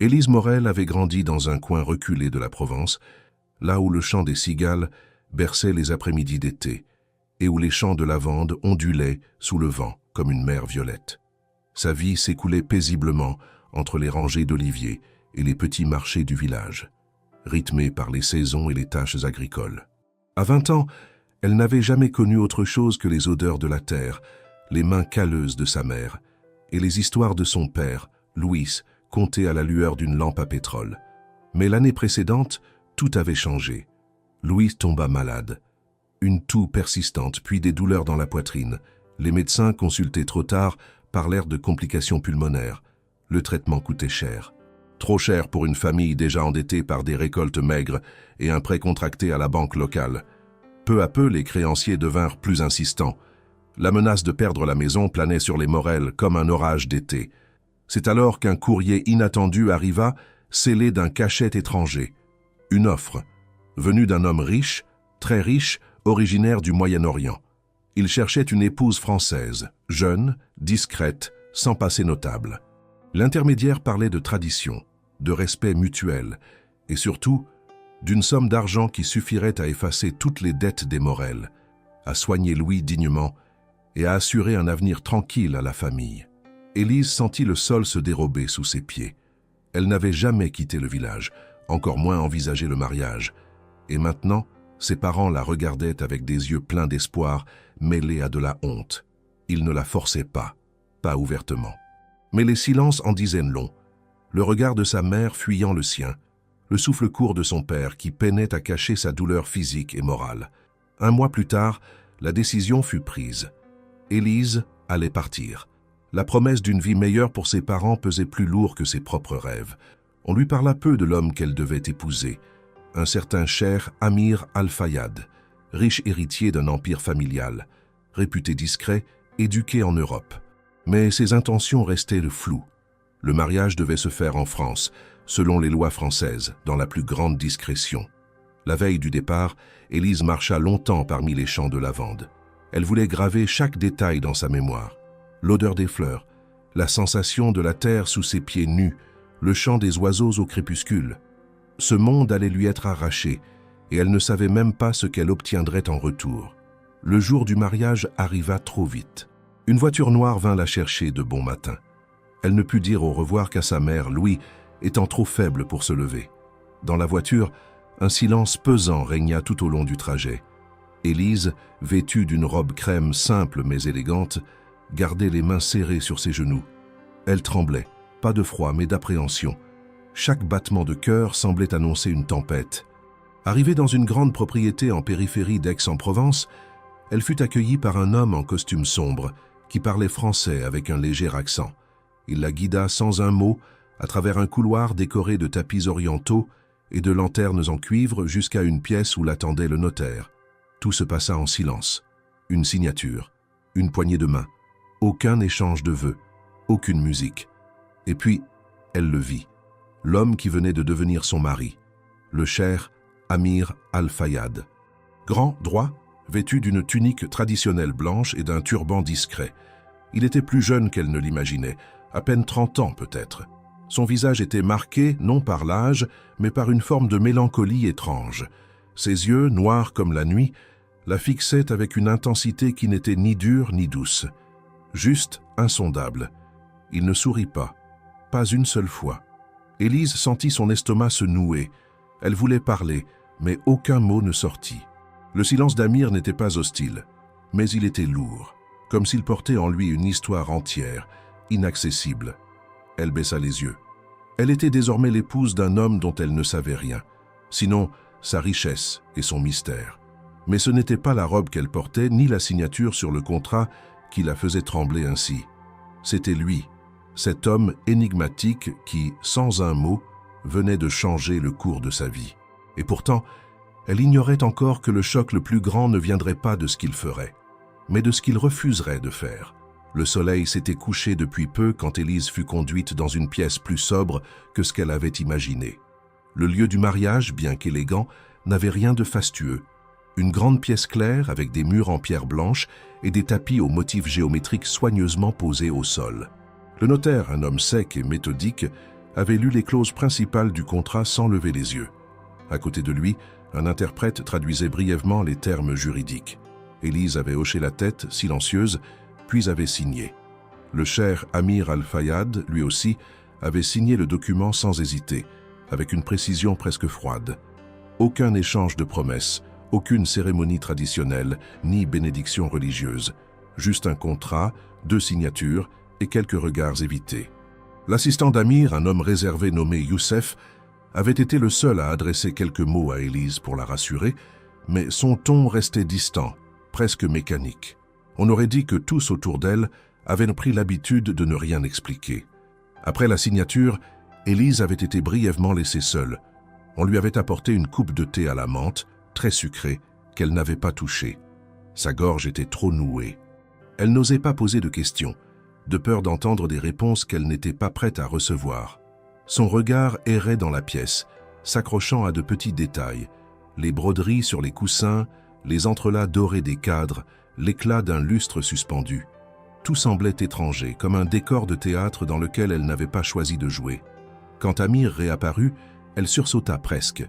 Élise Morel avait grandi dans un coin reculé de la Provence, là où le chant des cigales berçait les après-midi d'été et où les champs de lavande ondulaient sous le vent comme une mer violette. Sa vie s'écoulait paisiblement entre les rangées d'oliviers et les petits marchés du village, rythmés par les saisons et les tâches agricoles. À 20 ans, elle n'avait jamais connu autre chose que les odeurs de la terre, les mains calleuses de sa mère et les histoires de son père, Louis, contées à la lueur d'une lampe à pétrole. Mais l'année précédente, tout avait changé. Louis tomba malade. Une toux persistante, puis des douleurs dans la poitrine. Les médecins, consultés trop tard, parlèrent de complications pulmonaires. Le traitement coûtait cher. Trop cher pour une famille déjà endettée par des récoltes maigres et un prêt contracté à la banque locale. Peu à peu, les créanciers devinrent plus insistants. La menace de perdre la maison planait sur les Morel comme un orage d'été. C'est alors qu'un courrier inattendu arriva, scellé d'un cachet étranger. Une offre, venue d'un homme riche, très riche, originaire du Moyen-Orient. Il cherchait une épouse française, jeune, discrète, sans passé notable. L'intermédiaire parlait de tradition, de respect mutuel, et surtout, d'une somme d'argent qui suffirait à effacer toutes les dettes des Morel, à soigner Louis dignement et à assurer un avenir tranquille à la famille. Élise sentit le sol se dérober sous ses pieds. Elle n'avait jamais quitté le village, encore moins envisagé le mariage. Et maintenant, ses parents la regardaient avec des yeux pleins d'espoir, mêlés à de la honte. Ils ne la forçaient pas ouvertement. Mais les silences en disaient long. Le regard de sa mère fuyant le sien, le souffle court de son père qui peinait à cacher sa douleur physique et morale. Un mois plus tard, la décision fut prise. Élise allait partir. La promesse d'une vie meilleure pour ses parents pesait plus lourd que ses propres rêves. On lui parla peu de l'homme qu'elle devait épouser, un certain cher Amir Al-Fayad, riche héritier d'un empire familial, réputé discret, éduqué en Europe. Mais ses intentions restaient floues. Le mariage devait se faire en France, selon les lois françaises, dans la plus grande discrétion. La veille du départ, Élise marcha longtemps parmi les champs de lavande. Elle voulait graver chaque détail dans sa mémoire. L'odeur des fleurs, la sensation de la terre sous ses pieds nus, le chant des oiseaux au crépuscule. Ce monde allait lui être arraché, et elle ne savait même pas ce qu'elle obtiendrait en retour. Le jour du mariage arriva trop vite. Une voiture noire vint la chercher de bon matin. Elle ne put dire au revoir qu'à sa mère, Louis, étant trop faible pour se lever. Dans la voiture, un silence pesant régna tout au long du trajet. Élise, vêtue d'une robe crème simple mais élégante, gardait les mains serrées sur ses genoux. Elle tremblait, pas de froid mais d'appréhension. Chaque battement de cœur semblait annoncer une tempête. Arrivée dans une grande propriété en périphérie d'Aix-en-Provence, elle fut accueillie par un homme en costume sombre qui parlait français avec un léger accent. Il la guida sans un mot à travers un couloir décoré de tapis orientaux et de lanternes en cuivre jusqu'à une pièce où l'attendait le notaire. Tout se passa en silence. Une signature, une poignée de main. Aucun échange de vœux, aucune musique. Et puis, elle le vit. L'homme qui venait de devenir son mari, le cher Amir Al-Fayad. Grand, droit, vêtu d'une tunique traditionnelle blanche et d'un turban discret. Il était plus jeune qu'elle ne l'imaginait, à peine 30 ans peut-être. Son visage était marqué, non par l'âge, mais par une forme de mélancolie étrange. Ses yeux, noirs comme la nuit, la fixaient avec une intensité qui n'était ni dure ni douce. Juste insondable. Il ne sourit pas une seule fois. Élise sentit son estomac se nouer. Elle voulait parler, mais aucun mot ne sortit. Le silence d'Amir n'était pas hostile, mais il était lourd, comme s'il portait en lui une histoire entière, inaccessible. Elle baissa les yeux. Elle était désormais l'épouse d'un homme dont elle ne savait rien, sinon sa richesse et son mystère. Mais ce n'était pas la robe qu'elle portait, ni la signature sur le contrat qui la faisait trembler ainsi. C'était lui, cet homme énigmatique qui, sans un mot, venait de changer le cours de sa vie. Et pourtant, elle ignorait encore que le choc le plus grand ne viendrait pas de ce qu'il ferait, mais de ce qu'il refuserait de faire. Le soleil s'était couché depuis peu quand Élise fut conduite dans une pièce plus sobre que ce qu'elle avait imaginé. Le lieu du mariage, bien qu'élégant, n'avait rien de fastueux. Une grande pièce claire avec des murs en pierre blanche et des tapis aux motifs géométriques soigneusement posés au sol. Le notaire, un homme sec et méthodique, avait lu les clauses principales du contrat sans lever les yeux. À côté de lui, un interprète traduisait brièvement les termes juridiques. Élise avait hoché la tête, silencieuse, puis avait signé. Le cher Amir Al-Fayad, lui aussi, avait signé le document sans hésiter, avec une précision presque froide. Aucun échange de promesses, aucune cérémonie traditionnelle, ni bénédiction religieuse. Juste un contrat, 2 signatures et quelques regards évités. L'assistant d'Amir, un homme réservé nommé Youssef, avait été le seul à adresser quelques mots à Élise pour la rassurer, mais son ton restait distant, presque mécanique. On aurait dit que tous autour d'elle avaient pris l'habitude de ne rien expliquer. Après la signature, Élise avait été brièvement laissée seule. On lui avait apporté une coupe de thé à la menthe, très sucrée, qu'elle n'avait pas touchée. Sa gorge était trop nouée. Elle n'osait pas poser de questions, de peur d'entendre des réponses qu'elle n'était pas prête à recevoir. Son regard errait dans la pièce, s'accrochant à de petits détails, les broderies sur les coussins, les entrelacs dorés des cadres, l'éclat d'un lustre suspendu. Tout semblait étranger, comme un décor de théâtre dans lequel elle n'avait pas choisi de jouer. Quand Amir réapparut, elle sursauta presque.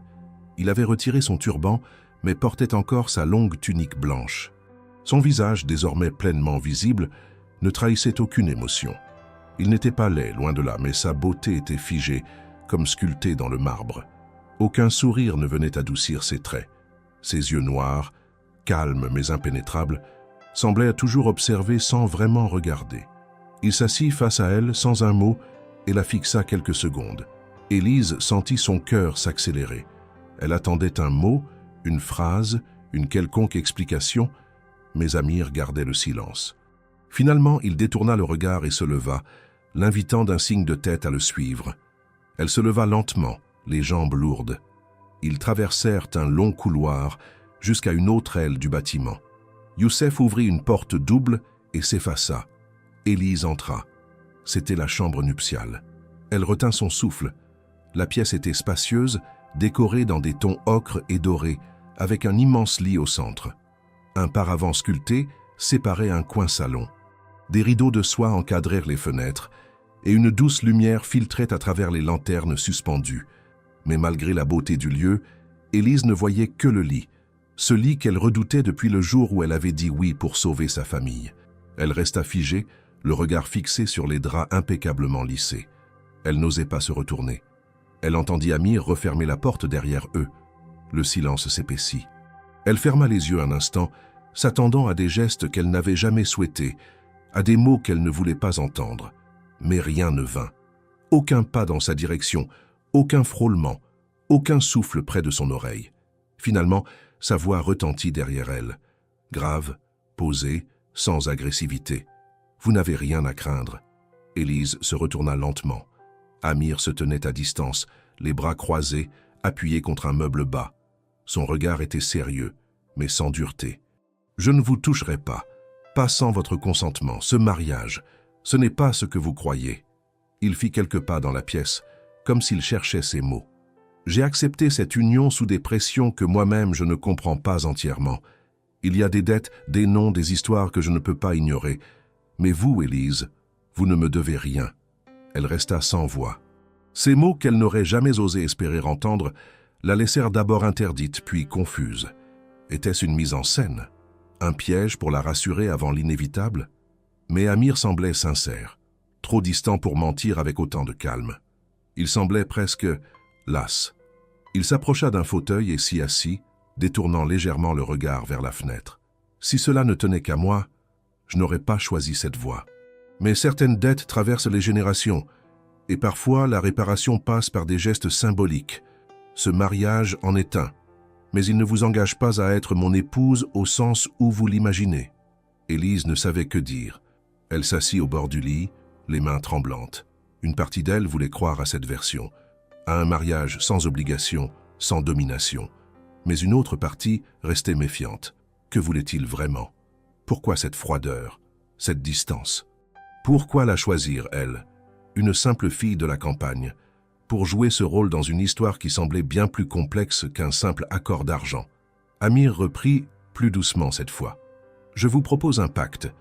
Il avait retiré son turban, mais portait encore sa longue tunique blanche. Son visage, désormais pleinement visible, ne trahissait aucune émotion. Il n'était pas laid, loin de là, mais sa beauté était figée, comme sculptée dans le marbre. Aucun sourire ne venait adoucir ses traits. Ses yeux noirs, calmes mais impénétrables, semblaient toujours observer sans vraiment regarder. Il s'assit face à elle sans un mot et la fixa quelques secondes. Élise sentit son cœur s'accélérer. Elle attendait un mot, une phrase, une quelconque explication, mais Amir gardait le silence. Finalement, il détourna le regard et se leva, l'invitant d'un signe de tête à le suivre. Elle se leva lentement, les jambes lourdes. Ils traversèrent un long couloir jusqu'à une autre aile du bâtiment. Youssef ouvrit une porte double et s'effaça. Élise entra. C'était la chambre nuptiale. Elle retint son souffle. La pièce était spacieuse, décorée dans des tons ocre et dorés, avec un immense lit au centre. Un paravent sculpté séparait un coin salon. Des rideaux de soie encadrèrent les fenêtres, et une douce lumière filtrait à travers les lanternes suspendues. Mais malgré la beauté du lieu, Élise ne voyait que le lit, ce lit qu'elle redoutait depuis le jour où elle avait dit oui pour sauver sa famille. Elle resta figée, le regard fixé sur les draps impeccablement lissés. Elle n'osait pas se retourner. Elle entendit Amir refermer la porte derrière eux. Le silence s'épaissit. Elle ferma les yeux un instant, s'attendant à des gestes qu'elle n'avait jamais souhaités, à des mots qu'elle ne voulait pas entendre. Mais rien ne vint. Aucun pas dans sa direction, aucun frôlement, aucun souffle près de son oreille. Finalement, sa voix retentit derrière elle, grave, posée, sans agressivité. « Vous n'avez rien à craindre. » Élise se retourna lentement. Amir se tenait à distance, les bras croisés, appuyé contre un meuble bas. Son regard était sérieux, mais sans dureté. « Je ne vous toucherai pas sans votre consentement. Ce mariage, ce n'est pas ce que vous croyez. » Il fit quelques pas dans la pièce, comme s'il cherchait ses mots. « J'ai accepté cette union sous des pressions que moi-même je ne comprends pas entièrement. Il y a des dettes, des noms, des histoires que je ne peux pas ignorer. Mais vous, Élise, vous ne me devez rien. » Elle resta sans voix. Ces mots qu'elle n'aurait jamais osé espérer entendre la laissèrent d'abord interdite, puis confuse. Était-ce une mise en scène? Un piège pour la rassurer avant l'inévitable? Mais Amir semblait sincère, trop distant pour mentir avec autant de calme. Il semblait presque las. Il s'approcha d'un fauteuil et s'y assit, détournant légèrement le regard vers la fenêtre. Si cela ne tenait qu'à moi, je n'aurais pas choisi cette voie. Mais certaines dettes traversent les générations, et parfois la réparation passe par des gestes symboliques. Ce mariage en est un, mais il ne vous engage pas à être mon épouse au sens où vous l'imaginez. Élise ne savait que dire. Elle s'assit au bord du lit, les mains tremblantes. Une partie d'elle voulait croire à cette version, à un mariage sans obligation, sans domination. Mais une autre partie restait méfiante. Que voulait-il vraiment? Pourquoi cette froideur, cette distance? Pourquoi la choisir, elle, une simple fille de la campagne, pour jouer ce rôle dans une histoire qui semblait bien plus complexe qu'un simple accord d'argent? Amir reprit, plus doucement cette fois. « Je vous propose un pacte.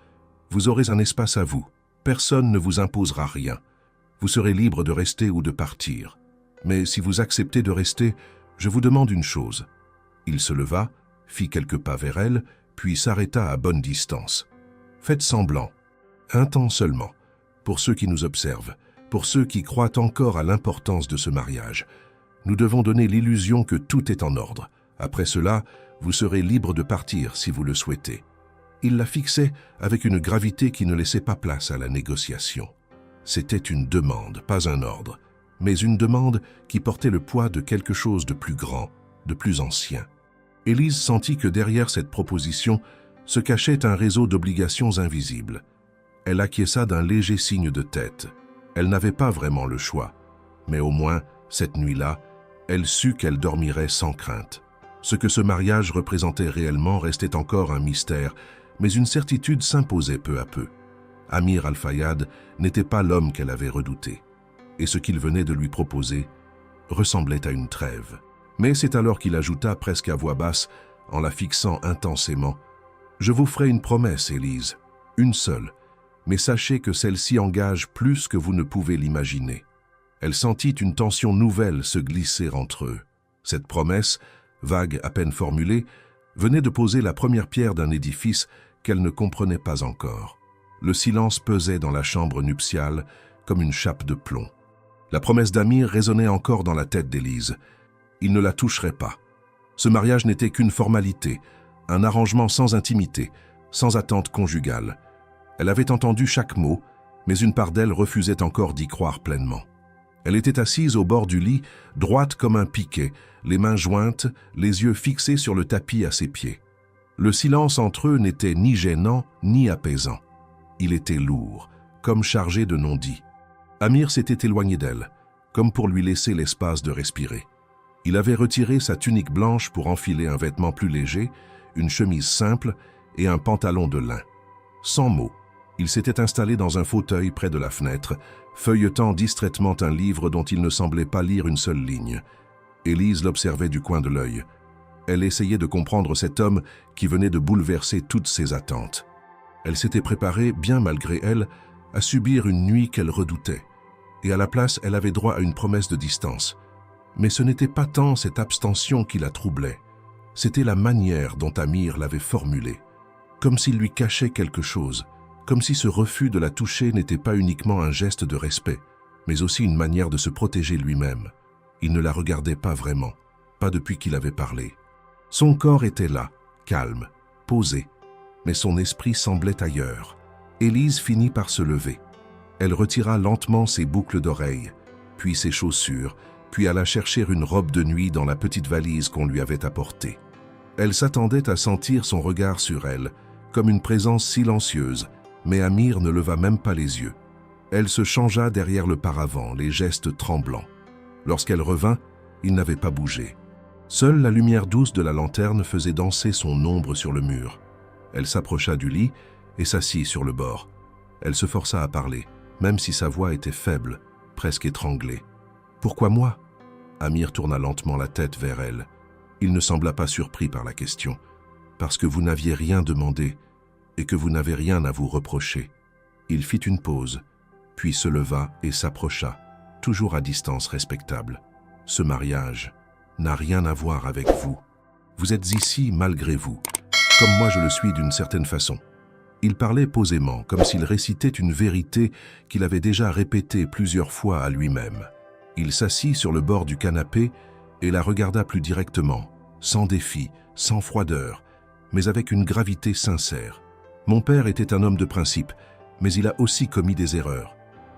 Vous aurez un espace à vous. Personne ne vous imposera rien. Vous serez libre de rester ou de partir. Mais si vous acceptez de rester, je vous demande une chose. » Il se leva, fit quelques pas vers elle, puis s'arrêta à bonne distance. « Faites semblant. Un temps seulement. Pour ceux qui nous observent, pour ceux qui croient encore à l'importance de ce mariage. Nous devons donner l'illusion que tout est en ordre. Après cela, vous serez libre de partir si vous le souhaitez. » Il la fixait avec une gravité qui ne laissait pas place à la négociation. C'était une demande, pas un ordre, mais une demande qui portait le poids de quelque chose de plus grand, de plus ancien. Élise sentit que derrière cette proposition se cachait un réseau d'obligations invisibles. Elle acquiesça d'un léger signe de tête. Elle n'avait pas vraiment le choix, mais au moins, cette nuit-là, elle sut qu'elle dormirait sans crainte. Ce que ce mariage représentait réellement restait encore un mystère, mais une certitude s'imposait peu à peu. Amir Al-Fayad n'était pas l'homme qu'elle avait redouté, et ce qu'il venait de lui proposer ressemblait à une trêve. Mais c'est alors qu'il ajouta presque à voix basse, en la fixant intensément, « Je vous ferai une promesse, Élise, une seule, mais sachez que celle-ci engage plus que vous ne pouvez l'imaginer. » Elle sentit une tension nouvelle se glisser entre eux. Cette promesse, vague à peine formulée, venait de poser la première pierre d'un édifice qu'elle ne comprenait pas encore. Le silence pesait dans la chambre nuptiale comme une chape de plomb. La promesse d'Amir résonnait encore dans la tête d'Élise. Il ne la toucherait pas. Ce mariage n'était qu'une formalité, un arrangement sans intimité, sans attente conjugale. Elle avait entendu chaque mot, mais une part d'elle refusait encore d'y croire pleinement. Elle était assise au bord du lit, droite comme un piquet, les mains jointes, les yeux fixés sur le tapis à ses pieds. Le silence entre eux n'était ni gênant ni apaisant. Il était lourd, comme chargé de non-dits. Amir s'était éloigné d'elle, comme pour lui laisser l'espace de respirer. Il avait retiré sa tunique blanche pour enfiler un vêtement plus léger, une chemise simple et un pantalon de lin. Sans mots, il s'était installé dans un fauteuil près de la fenêtre, feuilletant distraitement un livre dont il ne semblait pas lire une seule ligne. Élise l'observait du coin de l'œil. Elle essayait de comprendre cet homme qui venait de bouleverser toutes ses attentes. Elle s'était préparée, bien malgré elle, à subir une nuit qu'elle redoutait. Et à la place, elle avait droit à une promesse de distance. Mais ce n'était pas tant cette abstention qui la troublait. C'était la manière dont Amir l'avait formulée. Comme s'il lui cachait quelque chose, comme si ce refus de la toucher n'était pas uniquement un geste de respect, mais aussi une manière de se protéger lui-même. Il ne la regardait pas vraiment, pas depuis qu'il avait parlé. Son corps était là, calme, posé, mais son esprit semblait ailleurs. Élise finit par se lever. Elle retira lentement ses boucles d'oreilles, puis ses chaussures, puis alla chercher une robe de nuit dans la petite valise qu'on lui avait apportée. Elle s'attendait à sentir son regard sur elle, comme une présence silencieuse, mais Amir ne leva même pas les yeux. Elle se changea derrière le paravent, les gestes tremblants. Lorsqu'elle revint, il n'avait pas bougé. Seule la lumière douce de la lanterne faisait danser son ombre sur le mur. Elle s'approcha du lit et s'assit sur le bord. Elle se força à parler, même si sa voix était faible, presque étranglée. « Pourquoi moi ?» Amir tourna lentement la tête vers elle. Il ne sembla pas surpris par la question. « Parce que vous n'aviez rien demandé et que vous n'avez rien à vous reprocher. » Il fit une pause, puis se leva et s'approcha, toujours à distance respectable. « Ce mariage n'a rien à voir avec vous. Vous êtes ici malgré vous, comme moi je le suis d'une certaine façon. » Il parlait posément, comme s'il récitait une vérité qu'il avait déjà répétée plusieurs fois à lui-même. Il s'assit sur le bord du canapé et la regarda plus directement, sans défi, sans froideur, mais avec une gravité sincère. « Mon père était un homme de principe, mais il a aussi commis des erreurs.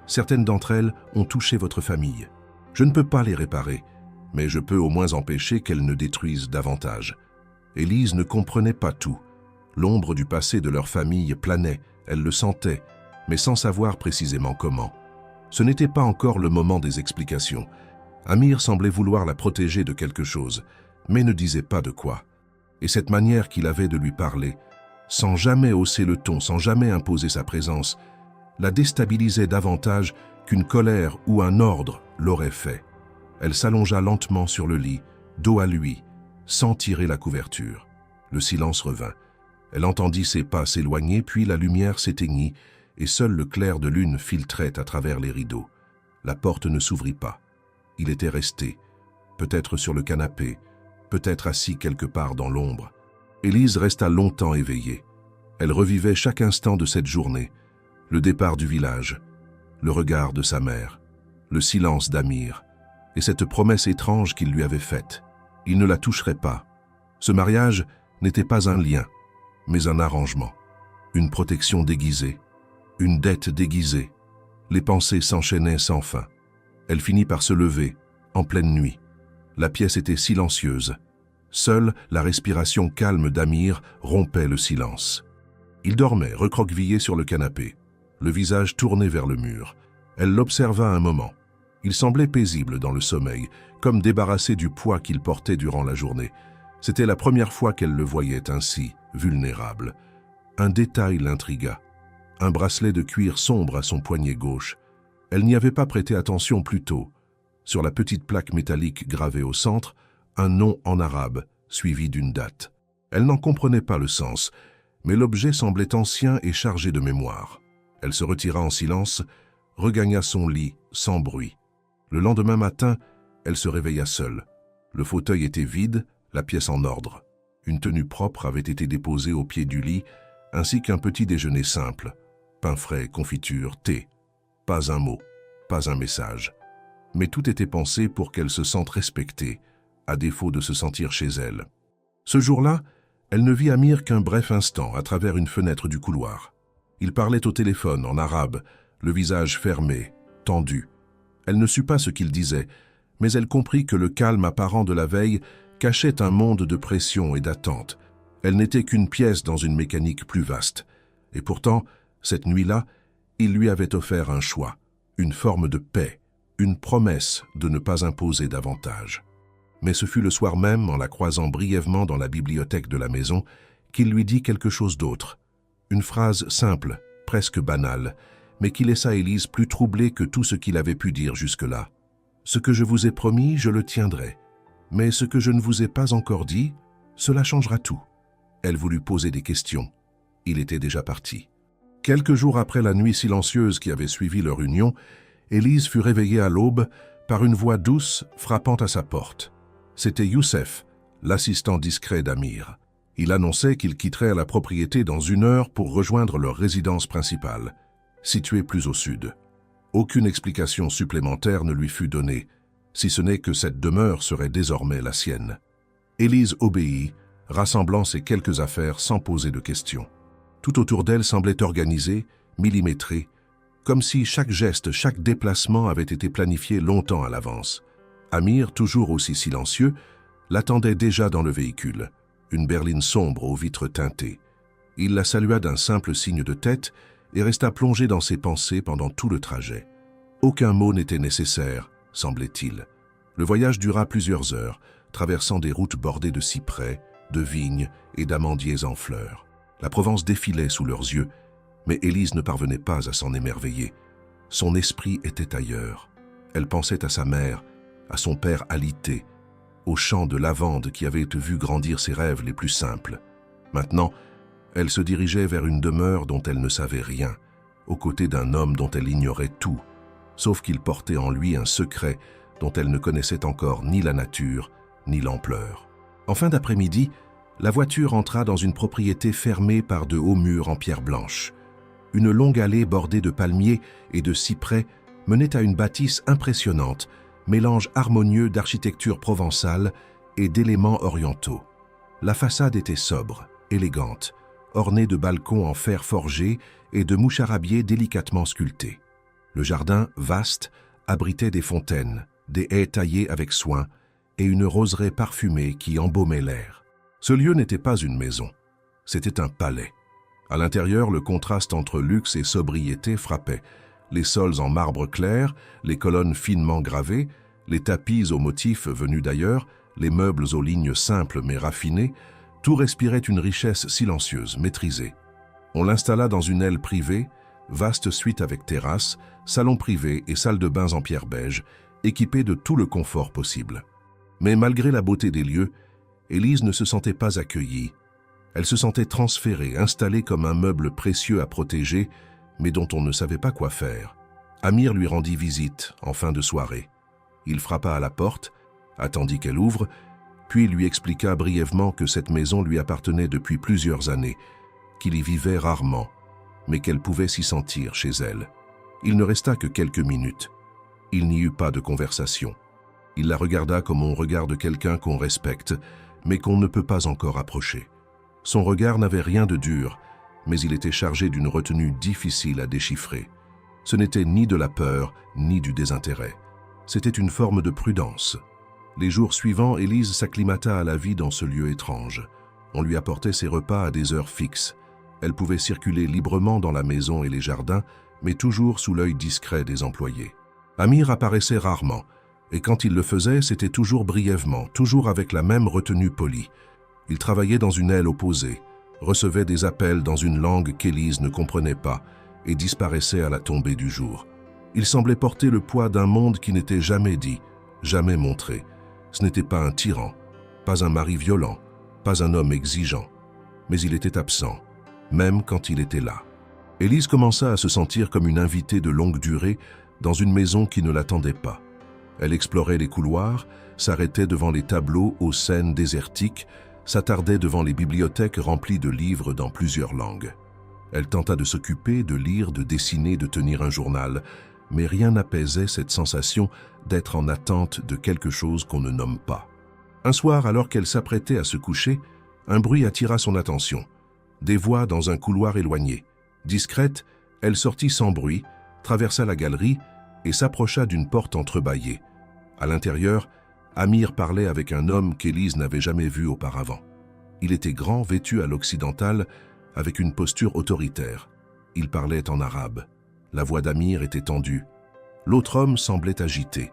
Certaines d'entre elles ont touché votre famille. Je ne peux pas les réparer, mais je peux au moins empêcher qu'elles ne détruisent davantage. » Élise ne comprenait pas tout. L'ombre du passé de leur famille planait, elle le sentait, mais sans savoir précisément comment. Ce n'était pas encore le moment des explications. Amir semblait vouloir la protéger de quelque chose, mais ne disait pas de quoi. Et cette manière qu'il avait de lui parler, sans jamais hausser le ton, sans jamais imposer sa présence, la déstabilisait davantage qu'une colère ou un ordre l'aurait fait. Elle s'allongea lentement sur le lit, dos à lui, sans tirer la couverture. Le silence revint. Elle entendit ses pas s'éloigner, puis la lumière s'éteignit et seul le clair de lune filtrait à travers les rideaux. La porte ne s'ouvrit pas. Il était resté, peut-être sur le canapé, peut-être assis quelque part dans l'ombre. Élise resta longtemps éveillée. Elle revivait chaque instant de cette journée, le départ du village, le regard de sa mère, le silence d'Amir, et cette promesse étrange qu'il lui avait faite. Il ne la toucherait pas. Ce mariage n'était pas un lien, mais un arrangement, une protection déguisée, une dette déguisée. Les pensées s'enchaînaient sans fin. Elle finit par se lever, en pleine nuit. La pièce était silencieuse. Seule la respiration calme d'Amir rompait le silence. Il dormait, recroquevillé sur le canapé, le visage tourné vers le mur. Elle l'observa un moment. Il semblait paisible dans le sommeil, comme débarrassé du poids qu'il portait durant la journée. C'était la première fois qu'elle le voyait ainsi, vulnérable. Un détail l'intrigua. Un bracelet de cuir sombre à son poignet gauche. Elle n'y avait pas prêté attention plus tôt. Sur la petite plaque métallique gravée au centre, un nom en arabe, suivi d'une date. Elle n'en comprenait pas le sens, mais l'objet semblait ancien et chargé de mémoire. Elle se retira en silence, regagna son lit, sans bruit. Le lendemain matin, elle se réveilla seule. Le fauteuil était vide, la pièce en ordre. Une tenue propre avait été déposée au pied du lit, ainsi qu'un petit déjeuner simple. Pain frais, confiture, thé. Pas un mot, pas un message. Mais tout était pensé pour qu'elle se sente respectée, à défaut de se sentir chez elle. Ce jour-là, elle ne vit Amir qu'un bref instant à travers une fenêtre du couloir. Il parlait au téléphone en arabe, le visage fermé, tendu. Elle ne sut pas ce qu'il disait, mais elle comprit que le calme apparent de la veille cachait un monde de pression et d'attente. Elle n'était qu'une pièce dans une mécanique plus vaste. Et pourtant, cette nuit-là, il lui avait offert un choix, une forme de paix, une promesse de ne pas imposer davantage. Mais ce fut le soir même, en la croisant brièvement dans la bibliothèque de la maison, qu'il lui dit quelque chose d'autre. Une phrase simple, presque banale, mais qui laissa Élise plus troublée que tout ce qu'il avait pu dire jusque-là. « Ce que je vous ai promis, je le tiendrai. Mais ce que je ne vous ai pas encore dit, cela changera tout. » Elle voulut poser des questions. Il était déjà parti. Quelques jours après la nuit silencieuse qui avait suivi leur union, Élise fut réveillée à l'aube par une voix douce frappant à sa porte. C'était Youssef, l'assistant discret d'Amir. Il annonçait qu'il quitterait la propriété dans 1 heure pour rejoindre leur résidence principale, située plus au sud. Aucune explication supplémentaire ne lui fut donnée, si ce n'est que cette demeure serait désormais la sienne. Élise obéit, rassemblant ses quelques affaires sans poser de questions. Tout autour d'elle semblait organisé, millimétré, comme si chaque geste, chaque déplacement avait été planifié longtemps à l'avance. Amir, toujours aussi silencieux, l'attendait déjà dans le véhicule, une berline sombre aux vitres teintées. Il la salua d'un simple signe de tête et resta plongé dans ses pensées pendant tout le trajet. Aucun mot n'était nécessaire, semblait-il. Le voyage dura plusieurs heures, traversant des routes bordées de cyprès, de vignes et d'amandiers en fleurs. La Provence défilait sous leurs yeux, mais Élise ne parvenait pas à s'en émerveiller. Son esprit était ailleurs. Elle pensait à sa mère, à son père alité, aux champs de lavande qui avaient vu grandir ses rêves les plus simples. Maintenant, elle se dirigeait vers une demeure dont elle ne savait rien, aux côtés d'un homme dont elle ignorait tout, sauf qu'il portait en lui un secret dont elle ne connaissait encore ni la nature, ni l'ampleur. En fin d'après-midi, la voiture entra dans une propriété fermée par de hauts murs en pierre blanche. Une longue allée bordée de palmiers et de cyprès menait à une bâtisse impressionnante, mélange harmonieux d'architecture provençale et d'éléments orientaux. La façade était sobre, élégante, ornée de balcons en fer forgé et de moucharabiers délicatement sculptés. Le jardin, vaste, abritait des fontaines, des haies taillées avec soin et une roseraie parfumée qui embaumait l'air. Ce lieu n'était pas une maison, c'était un palais. À l'intérieur, le contraste entre luxe et sobriété frappait. Les sols en marbre clair, les colonnes finement gravées, les tapis aux motifs venus d'ailleurs, les meubles aux lignes simples mais raffinées, tout respirait une richesse silencieuse, maîtrisée. On l'installa dans une aile privée, vaste suite avec terrasse, salon privé et salle de bains en pierre beige, équipée de tout le confort possible. Mais malgré la beauté des lieux, Élise ne se sentait pas accueillie. Elle se sentait transférée, installée comme un meuble précieux à protéger, mais dont on ne savait pas quoi faire. Amir lui rendit visite en fin de soirée. Il frappa à la porte, attendit qu'elle ouvre, puis lui expliqua brièvement que cette maison lui appartenait depuis plusieurs années, qu'il y vivait rarement, mais qu'elle pouvait s'y sentir chez elle. Il ne resta que quelques minutes. Il n'y eut pas de conversation. Il la regarda comme on regarde quelqu'un qu'on respecte, mais qu'on ne peut pas encore approcher. Son regard n'avait rien de dur, mais il était chargé d'une retenue difficile à déchiffrer. Ce n'était ni de la peur, ni du désintérêt. C'était une forme de prudence. Les jours suivants, Élise s'acclimata à la vie dans ce lieu étrange. On lui apportait ses repas à des heures fixes. Elle pouvait circuler librement dans la maison et les jardins, mais toujours sous l'œil discret des employés. Amir apparaissait rarement, et quand il le faisait, c'était toujours brièvement, toujours avec la même retenue polie. Il travaillait dans une aile opposée, recevait des appels dans une langue qu'Élise ne comprenait pas et disparaissait à la tombée du jour. Il semblait porter le poids d'un monde qui n'était jamais dit, jamais montré. Ce n'était pas un tyran, pas un mari violent, pas un homme exigeant, mais il était absent, même quand il était là. Élise commença à se sentir comme une invitée de longue durée dans une maison qui ne l'attendait pas. Elle explorait les couloirs, s'arrêtait devant les tableaux aux scènes désertiques, s'attardait devant les bibliothèques remplies de livres dans plusieurs langues. Elle tenta de s'occuper, de lire, de dessiner, de tenir un journal, mais rien n'apaisait cette sensation d'être en attente de quelque chose qu'on ne nomme pas. Un soir, alors qu'elle s'apprêtait à se coucher, un bruit attira son attention. Des voix dans un couloir éloigné. Discrète, elle sortit sans bruit, traversa la galerie et s'approcha d'une porte entrebâillée. À l'intérieur, Amir parlait avec un homme qu'Élise n'avait jamais vu auparavant. Il était grand, vêtu à l'occidentale, avec une posture autoritaire. Il parlait en arabe. La voix d'Amir était tendue. L'autre homme semblait agité.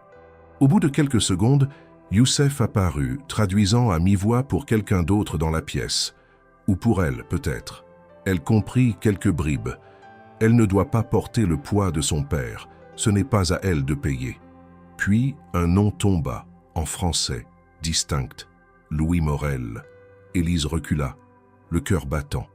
Au bout de quelques secondes, Youssef apparut, traduisant à mi-voix pour quelqu'un d'autre dans la pièce. Ou pour elle, peut-être. Elle comprit quelques bribes. Elle ne doit pas porter le poids de son père. Ce n'est pas à elle de payer. Puis un nom tomba, en français, distinct. Louis Morel. Élise recula, le cœur battant.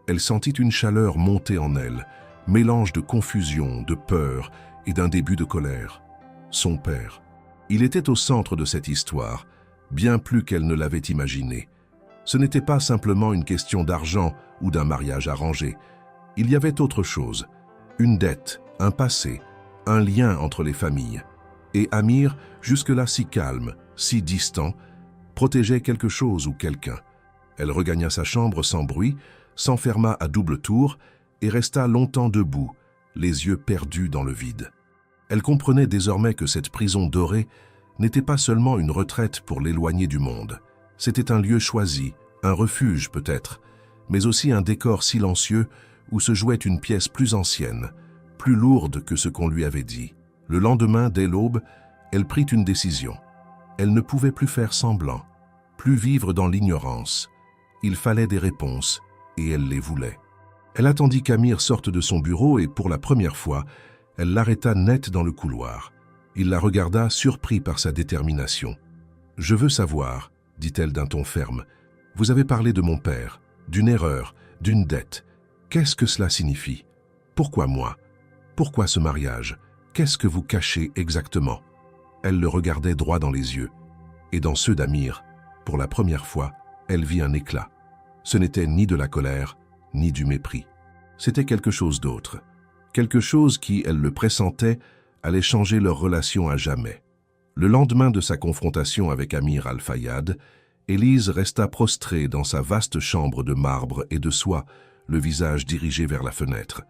Elle sentit une chaleur monter en elle, mélange de confusion, de peur et d'un début de colère. Son père. Il était au centre de cette histoire, bien plus qu'elle ne l'avait imaginé. Ce n'était pas simplement une question d'argent ou d'un mariage arrangé. Il y avait autre chose, une dette, un passé, un lien entre les familles. Et Amir, jusque-là si calme, si distant, protégeait quelque chose ou quelqu'un. Elle regagna sa chambre sans bruit, s'enferma à double tour et resta longtemps debout, les yeux perdus dans le vide. Elle comprenait désormais que cette prison dorée n'était pas seulement une retraite pour l'éloigner du monde. C'était un lieu choisi, un refuge peut-être, mais aussi un décor silencieux où se jouait une pièce plus ancienne, plus lourde que ce qu'on lui avait dit. Le lendemain, dès l'aube, elle prit une décision. Elle ne pouvait plus faire semblant, plus vivre dans l'ignorance. Il fallait des réponses, et elle les voulait. Elle attendit qu'Amir sorte de son bureau et, pour la première fois, elle l'arrêta net dans le couloir. Il la regarda, surpris par sa détermination. « Je veux savoir, » dit-elle d'un ton ferme. « Vous avez parlé de mon père, d'une erreur, d'une dette. Qu'est-ce que cela signifie? Pourquoi moi? Pourquoi ce mariage? Qu'est-ce que vous cachez exactement ?» Elle le regardait droit dans les yeux. Et dans ceux d'Amir, pour la première fois, elle vit un éclat. Ce n'était ni de la colère, ni du mépris. C'était quelque chose d'autre. Quelque chose qui, elle le pressentait, allait changer leur relation à jamais. Le lendemain de sa confrontation avec Amir Al-Fayad, Élise resta prostrée dans sa vaste chambre de marbre et de soie, le visage dirigé vers la fenêtre.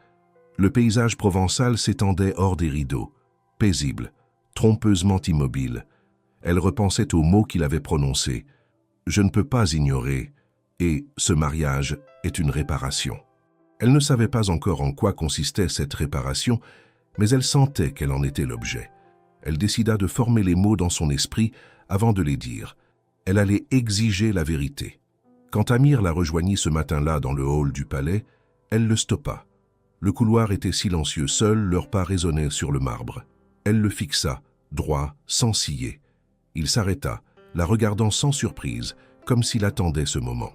Le paysage provençal s'étendait hors des rideaux, paisible, trompeusement immobile. Elle repensait aux mots qu'il avait prononcés. « Je ne peux pas ignorer » et « ce mariage est une réparation ». Elle ne savait pas encore en quoi consistait cette réparation, mais elle sentait qu'elle en était l'objet. Elle décida de former les mots dans son esprit avant de les dire. Elle allait exiger la vérité. Quand Amir la rejoignit ce matin-là dans le hall du palais, elle le stoppa. Le couloir était silencieux, seuls leurs pas résonnaient sur le marbre. Elle le fixa, droit, sans ciller. Il s'arrêta, la regardant sans surprise, comme s'il attendait ce moment.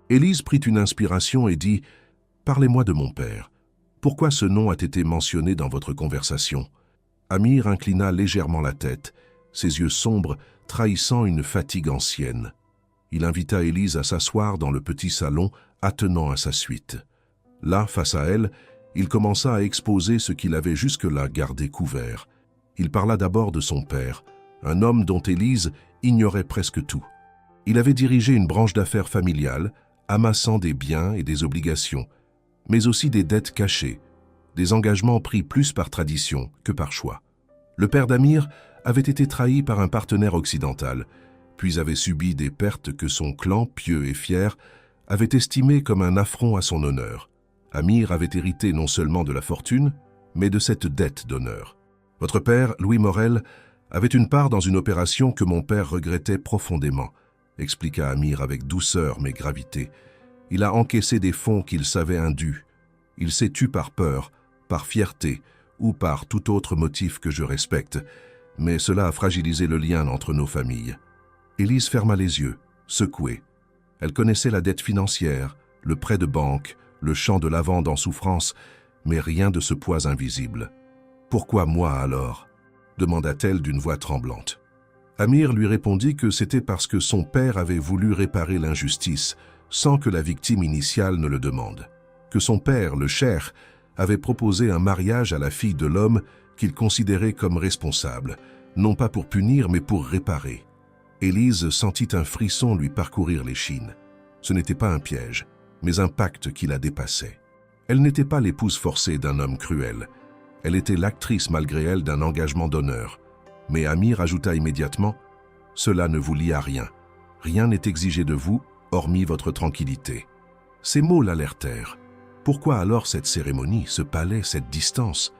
Élise prit une inspiration et dit « Parlez-moi de mon père. Pourquoi ce nom a été mentionné dans votre conversation? Amir inclina légèrement la tête, ses yeux sombres trahissant une fatigue ancienne. Il invita Élise à s'asseoir dans le petit salon, attenant à sa suite. Là, face à elle, il commença à exposer ce qu'il avait jusque-là gardé couvert. Il parla d'abord de son père, un homme dont Élise ignorait presque tout. Il avait dirigé une branche d'affaires familiale, amassant des biens et des obligations, mais aussi des dettes cachées, des engagements pris plus par tradition que par choix. Le père d'Amir avait été trahi par un partenaire occidental, puis avait subi des pertes que son clan, pieux et fier, avait estimées comme un affront à son honneur. Amir avait hérité non seulement de la fortune, mais de cette dette d'honneur. Votre père, Louis Morel, avait une part dans une opération que mon père regrettait profondément, expliqua Amir avec douceur mais gravité. Il a encaissé des fonds qu'il savait indus. Il s'est tu par peur, par fierté ou par tout autre motif que je respecte, mais cela a fragilisé le lien entre nos familles. Élise ferma les yeux, secouée. Elle connaissait la dette financière, le prêt de banque, le champ de lavande en souffrance, mais rien de ce poids invisible. « Pourquoi moi alors ?» demanda-t-elle d'une voix tremblante. Amir lui répondit que c'était parce que son père avait voulu réparer l'injustice, sans que la victime initiale ne le demande. Que son père, le cheikh, avait proposé un mariage à la fille de l'homme qu'il considérait comme responsable, non pas pour punir mais pour réparer. Élise sentit un frisson lui parcourir l'échine. Ce n'était pas un piège, mais un pacte qui la dépassait. Elle n'était pas l'épouse forcée d'un homme cruel. Elle était l'actrice malgré elle d'un engagement d'honneur. Mais Amir ajouta immédiatement « Cela ne vous lie à rien. Rien n'est exigé de vous, hormis votre tranquillité. » Ces mots l'alertèrent. Pourquoi alors cette cérémonie, ce palais, cette distance?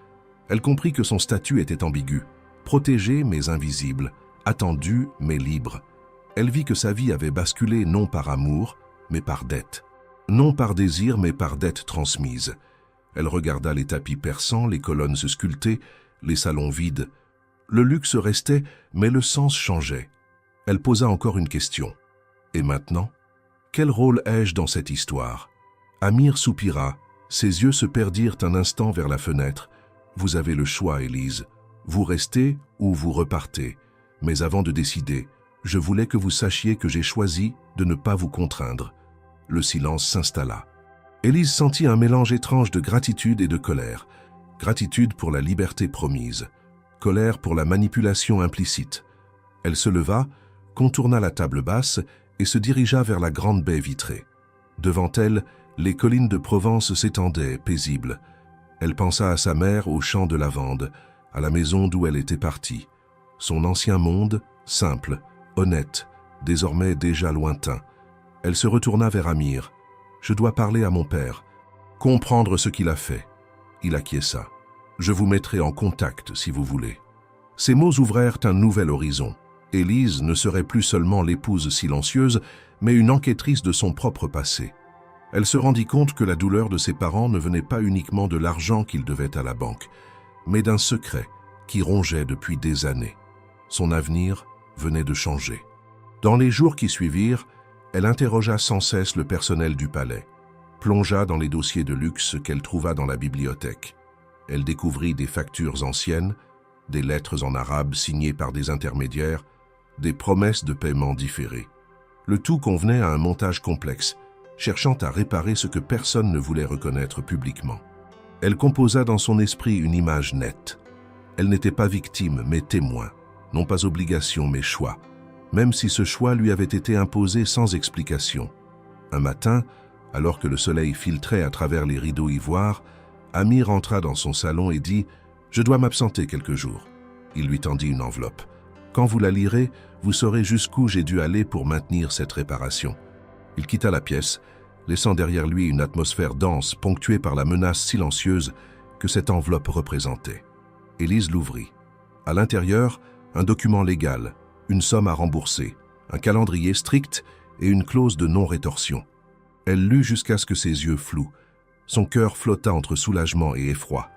Elle comprit que son statut était ambigu, protégé mais invisible, attendu mais libre. Elle vit que sa vie avait basculé non par amour, mais par dette. Non par désir, mais par dette transmise. Elle regarda les tapis persans, les colonnes sculptées, les salons vides. Le luxe restait, mais le sens changeait. Elle posa encore une question. Et maintenant? Quel rôle ai-je dans cette histoire? Amir soupira. Ses yeux se perdirent un instant vers la fenêtre. Vous avez le choix, Élise. Vous restez ou vous repartez. Mais avant de décider, je voulais que vous sachiez que j'ai choisi de ne pas vous contraindre. Le silence s'installa. Élise sentit un mélange étrange de gratitude et de colère. Gratitude pour la liberté promise. Colère pour la manipulation implicite. Elle se leva, contourna la table basse et se dirigea vers la grande baie vitrée. Devant elle, les collines de Provence s'étendaient, paisibles. Elle pensa à sa mère au champ de lavande, à la maison d'où elle était partie. Son ancien monde, simple, honnête, désormais déjà lointain. Elle se retourna vers Amir. « Je dois parler à mon père, comprendre ce qu'il a fait. » Il acquiesça. « Je vous mettrai en contact si vous voulez. » Ces mots ouvrèrent un nouvel horizon. Élise ne serait plus seulement l'épouse silencieuse, mais une enquêtrice de son propre passé. Elle se rendit compte que la douleur de ses parents ne venait pas uniquement de l'argent qu'ils devaient à la banque, mais d'un secret qui rongeait depuis des années. Son avenir venait de changer. Dans les jours qui suivirent, elle interrogea sans cesse le personnel du palais, plongea dans les dossiers de luxe qu'elle trouva dans la bibliothèque. Elle découvrit des factures anciennes, des lettres en arabe signées par des intermédiaires, des promesses de paiement différées. Le tout convenait à un montage complexe, cherchant à réparer ce que personne ne voulait reconnaître publiquement. Elle composa dans son esprit une image nette. Elle n'était pas victime, mais témoin, non pas obligation, mais choix, même si ce choix lui avait été imposé sans explication. Un matin, alors que le soleil filtrait à travers les rideaux ivoires, Amir entra dans son salon et dit « Je dois m'absenter quelques jours. » Il lui tendit une enveloppe. « Quand vous la lirez, vous saurez jusqu'où j'ai dû aller pour maintenir cette réparation. » Il quitta la pièce, laissant derrière lui une atmosphère dense ponctuée par la menace silencieuse que cette enveloppe représentait. Élise l'ouvrit. À l'intérieur, un document légal, une somme à rembourser, un calendrier strict et une clause de non-rétorsion. Elle lut jusqu'à ce que ses yeux flouent. Son cœur flotta entre soulagement et effroi.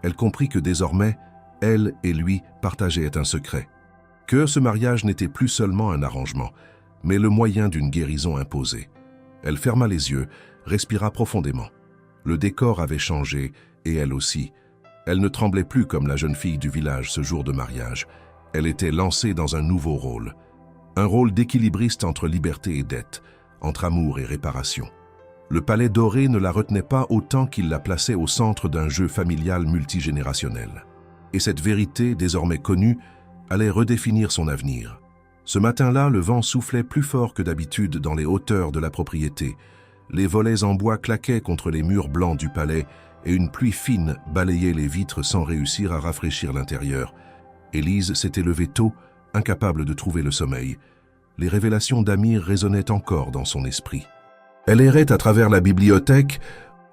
Elle comprit que désormais, elle et lui partageaient un secret. Que ce mariage n'était plus seulement un arrangement, mais le moyen d'une guérison imposée. Elle ferma les yeux, respira profondément. Le décor avait changé, et elle aussi. Elle ne tremblait plus comme la jeune fille du village ce jour de mariage. Elle était lancée dans un nouveau rôle. Un rôle d'équilibriste entre liberté et dette, entre amour et réparation. Le palais doré ne la retenait pas autant qu'il la plaçait au centre d'un jeu familial multigénérationnel. Et cette vérité, désormais connue, allait redéfinir son avenir. Ce matin-là, le vent soufflait plus fort que d'habitude dans les hauteurs de la propriété. Les volets en bois claquaient contre les murs blancs du palais et une pluie fine balayait les vitres sans réussir à rafraîchir l'intérieur. Élise s'était levée tôt, incapable de trouver le sommeil. Les révélations d'Amir résonnaient encore dans son esprit. Elle errait à travers la bibliothèque,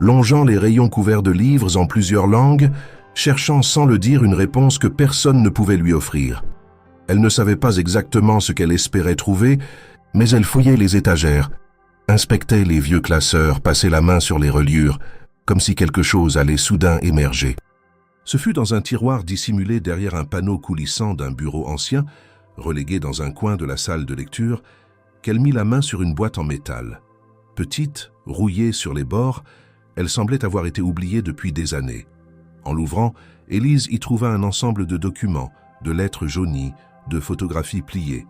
longeant les rayons couverts de livres en plusieurs langues, cherchant sans le dire une réponse que personne ne pouvait lui offrir. Elle ne savait pas exactement ce qu'elle espérait trouver, mais elle fouillait les étagères, inspectait les vieux classeurs, passait la main sur les reliures, comme si quelque chose allait soudain émerger. Ce fut dans un tiroir dissimulé derrière un panneau coulissant d'un bureau ancien, relégué dans un coin de la salle de lecture, qu'elle mit la main sur une boîte en métal. Petite, rouillée sur les bords, elle semblait avoir été oubliée depuis des années. En l'ouvrant, Élise y trouva un ensemble de documents, de lettres jaunies, de photographies pliées.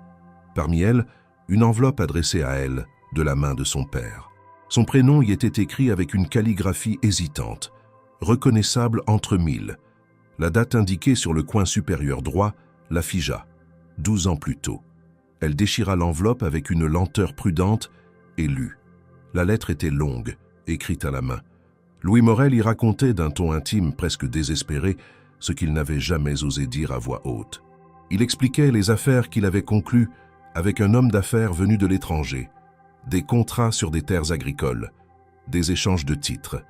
Parmi elles, une enveloppe adressée à elle, de la main de son père. Son prénom y était écrit avec une calligraphie hésitante, reconnaissable entre mille. La date indiquée sur le coin supérieur droit la figea, 12 ans plus tôt. Elle déchira l'enveloppe avec une lenteur prudente et lut. La lettre était longue, écrite à la main. Louis Morel y racontait d'un ton intime, presque désespéré, ce qu'il n'avait jamais osé dire à voix haute. Il expliquait les affaires qu'il avait conclues avec un homme d'affaires venu de l'étranger, des contrats sur des terres agricoles, des échanges de titres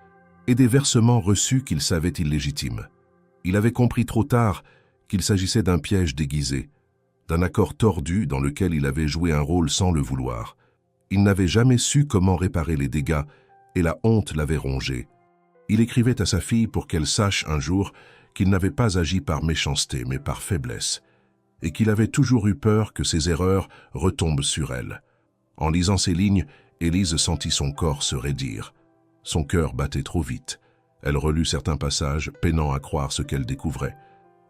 et des versements reçus qu'il savait illégitimes. Il avait compris trop tard qu'il s'agissait d'un piège déguisé, d'un accord tordu dans lequel il avait joué un rôle sans le vouloir. Il n'avait jamais su comment réparer les dégâts et la honte l'avait rongé. Il écrivait à sa fille pour qu'elle sache un jour qu'il n'avait pas agi par méchanceté mais par faiblesse et qu'il avait toujours eu peur que ses erreurs retombent sur elle. En lisant ces lignes, Élise sentit son corps se raidir. Son cœur battait trop vite. Elle relut certains passages, peinant à croire ce qu'elle découvrait.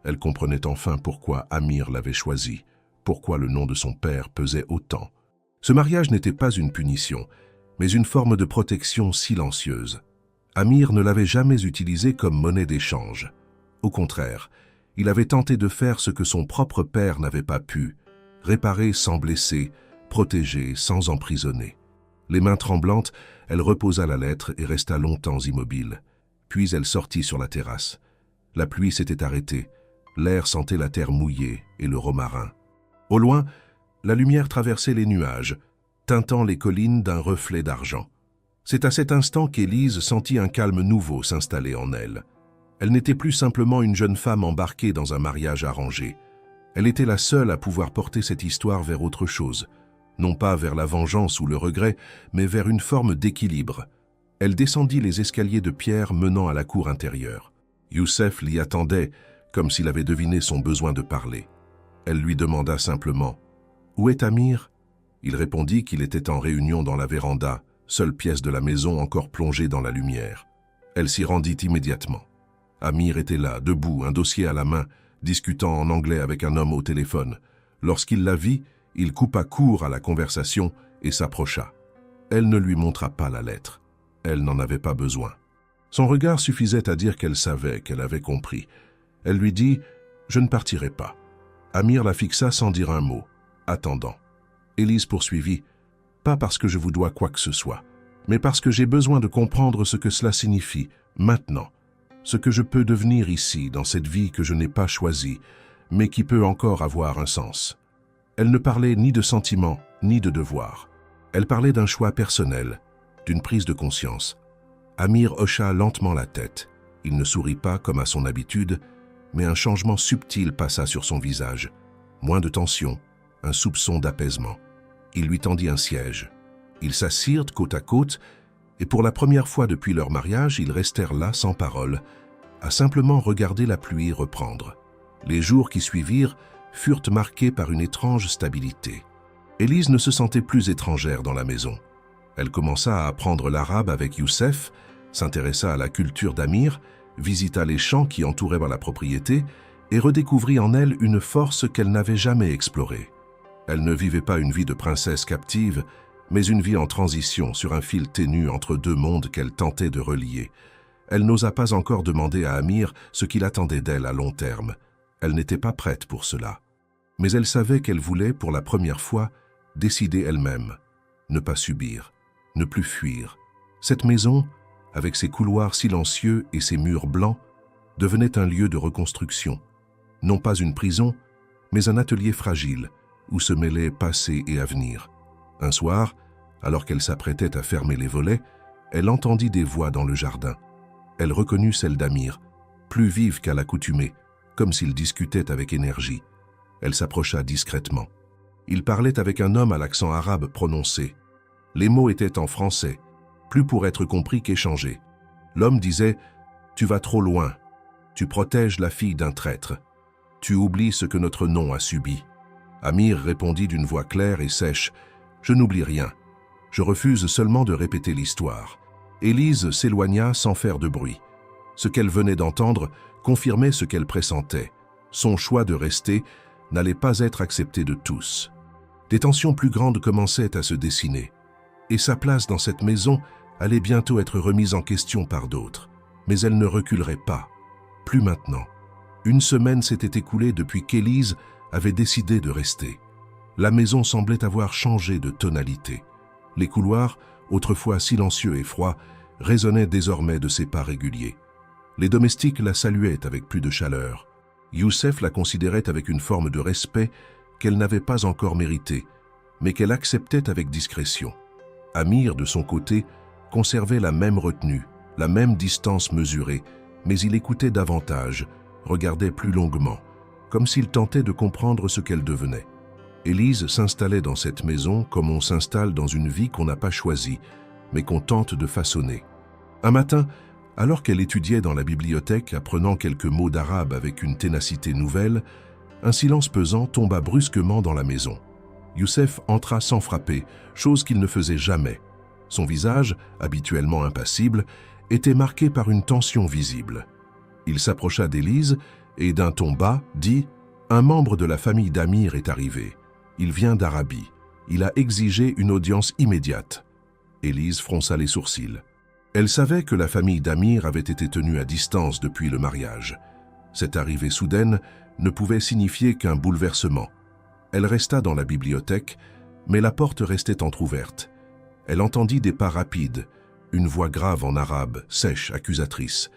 Elle comprenait enfin pourquoi Amir l'avait choisi, pourquoi le nom de son père pesait autant. Ce mariage n'était pas une punition, mais une forme de protection silencieuse. Amir ne l'avait jamais utilisé comme monnaie d'échange. Au contraire, il avait tenté de faire ce que son propre père n'avait pas pu, réparer sans blesser, protéger sans emprisonner. Les mains tremblantes, elle reposa la lettre et resta longtemps immobile. Puis elle sortit sur la terrasse. La pluie s'était arrêtée. L'air sentait la terre mouillée et le romarin. Au loin, la lumière traversait les nuages, teintant les collines d'un reflet d'argent. C'est à cet instant qu'Élise sentit un calme nouveau s'installer en elle. Elle n'était plus simplement une jeune femme embarquée dans un mariage arrangé. Elle était la seule à pouvoir porter cette histoire vers autre chose, non pas vers la vengeance ou le regret, mais vers une forme d'équilibre. Elle descendit les escaliers de pierre menant à la cour intérieure. Youssef l'y attendait, comme s'il avait deviné son besoin de parler. Elle lui demanda simplement « Où est Amir ?» Il répondit qu'il était en réunion dans la véranda, seule pièce de la maison encore plongée dans la lumière. Elle s'y rendit immédiatement. Amir était là, debout, un dossier à la main, discutant en anglais avec un homme au téléphone. Lorsqu'il la vit, il coupa court à la conversation et s'approcha. Elle ne lui montra pas la lettre. Elle n'en avait pas besoin. Son regard suffisait à dire qu'elle savait, qu'elle avait compris. Elle lui dit « Je ne partirai pas ». Amir la fixa sans dire un mot, attendant. Élise poursuivit « Pas parce que je vous dois quoi que ce soit, mais parce que j'ai besoin de comprendre ce que cela signifie, maintenant. Ce que je peux devenir ici, dans cette vie que je n'ai pas choisie, mais qui peut encore avoir un sens. » Elle ne parlait ni de sentiments, ni de devoirs. Elle parlait d'un choix personnel, d'une prise de conscience. Amir hocha lentement la tête. Il ne sourit pas comme à son habitude, mais un changement subtil passa sur son visage. Moins de tension, un soupçon d'apaisement. Il lui tendit un siège. Ils s'assirent côte à côte, et pour la première fois depuis leur mariage, ils restèrent là sans parole, à simplement regarder la pluie reprendre. Les jours qui suivirent furent marqués par une étrange stabilité. Élise ne se sentait plus étrangère dans la maison. Elle commença à apprendre l'arabe avec Youssef, s'intéressa à la culture d'Amir visita les champs qui entouraient la propriété et redécouvrit en elle une force qu'elle n'avait jamais explorée. Elle ne vivait pas une vie de princesse captive, mais une vie en transition sur un fil ténu entre deux mondes qu'elle tentait de relier. Elle n'osa pas encore demander à Amir ce qu'il attendait d'elle à long terme. Elle n'était pas prête pour cela. Mais elle savait qu'elle voulait, pour la première fois, décider elle-même, ne pas subir, ne plus fuir. Cette maison, avec ses couloirs silencieux et ses murs blancs, devenait un lieu de reconstruction. Non pas une prison, mais un atelier fragile où se mêlaient passé et avenir. Un soir, alors qu'elle s'apprêtait à fermer les volets, elle entendit des voix dans le jardin. Elle reconnut celle d'Amir, plus vive qu'à l'accoutumée, comme s'il discutait avec énergie. Elle s'approcha discrètement. Il parlait avec un homme à l'accent arabe prononcé. Les mots étaient en français, plus pour être compris qu'échangés. L'homme disait « Tu vas trop loin. Tu protèges la fille d'un traître. Tu oublies ce que notre nom a subi. » Amir répondit d'une voix claire et sèche « Je n'oublie rien. Je refuse seulement de répéter l'histoire. » Élise s'éloigna sans faire de bruit. Ce qu'elle venait d'entendre confirmait ce qu'elle pressentait. Son choix de rester n'allait pas être accepté de tous. Des tensions plus grandes commençaient à se dessiner, et sa place dans cette maison allait bientôt être remise en question par d'autres. Mais elle ne reculerait pas. Plus maintenant. Une semaine s'était écoulée depuis qu'Élise avait décidé de rester. La maison semblait avoir changé de tonalité. Les couloirs, autrefois silencieux et froids, résonnaient désormais de ses pas réguliers. Les domestiques la saluaient avec plus de chaleur. Youssef la considérait avec une forme de respect qu'elle n'avait pas encore méritée, mais qu'elle acceptait avec discrétion. Amir, de son côté, conservait la même retenue, la même distance mesurée, mais il écoutait davantage, regardait plus longuement, comme s'il tentait de comprendre ce qu'elle devenait. Élise s'installait dans cette maison comme on s'installe dans une vie qu'on n'a pas choisie, mais qu'on tente de façonner. Un matin, alors qu'elle étudiait dans la bibliothèque, apprenant quelques mots d'arabe avec une ténacité nouvelle, un silence pesant tomba brusquement dans la maison. Youssef entra sans frapper, chose qu'il ne faisait jamais. Son visage, habituellement impassible, était marqué par une tension visible. Il s'approcha d'Élise et d'un ton bas dit « Un membre de la famille d'Amir est arrivé. Il vient d'Arabie. Il a exigé une audience immédiate. » Élise fronça les sourcils. Elle savait que la famille d'Amir avait été tenue à distance depuis le mariage. Cette arrivée soudaine ne pouvait signifier qu'un bouleversement. Elle resta dans la bibliothèque, mais la porte restait entr'ouverte. Elle entendit des pas rapides, une voix grave en arabe, sèche, accusatrice.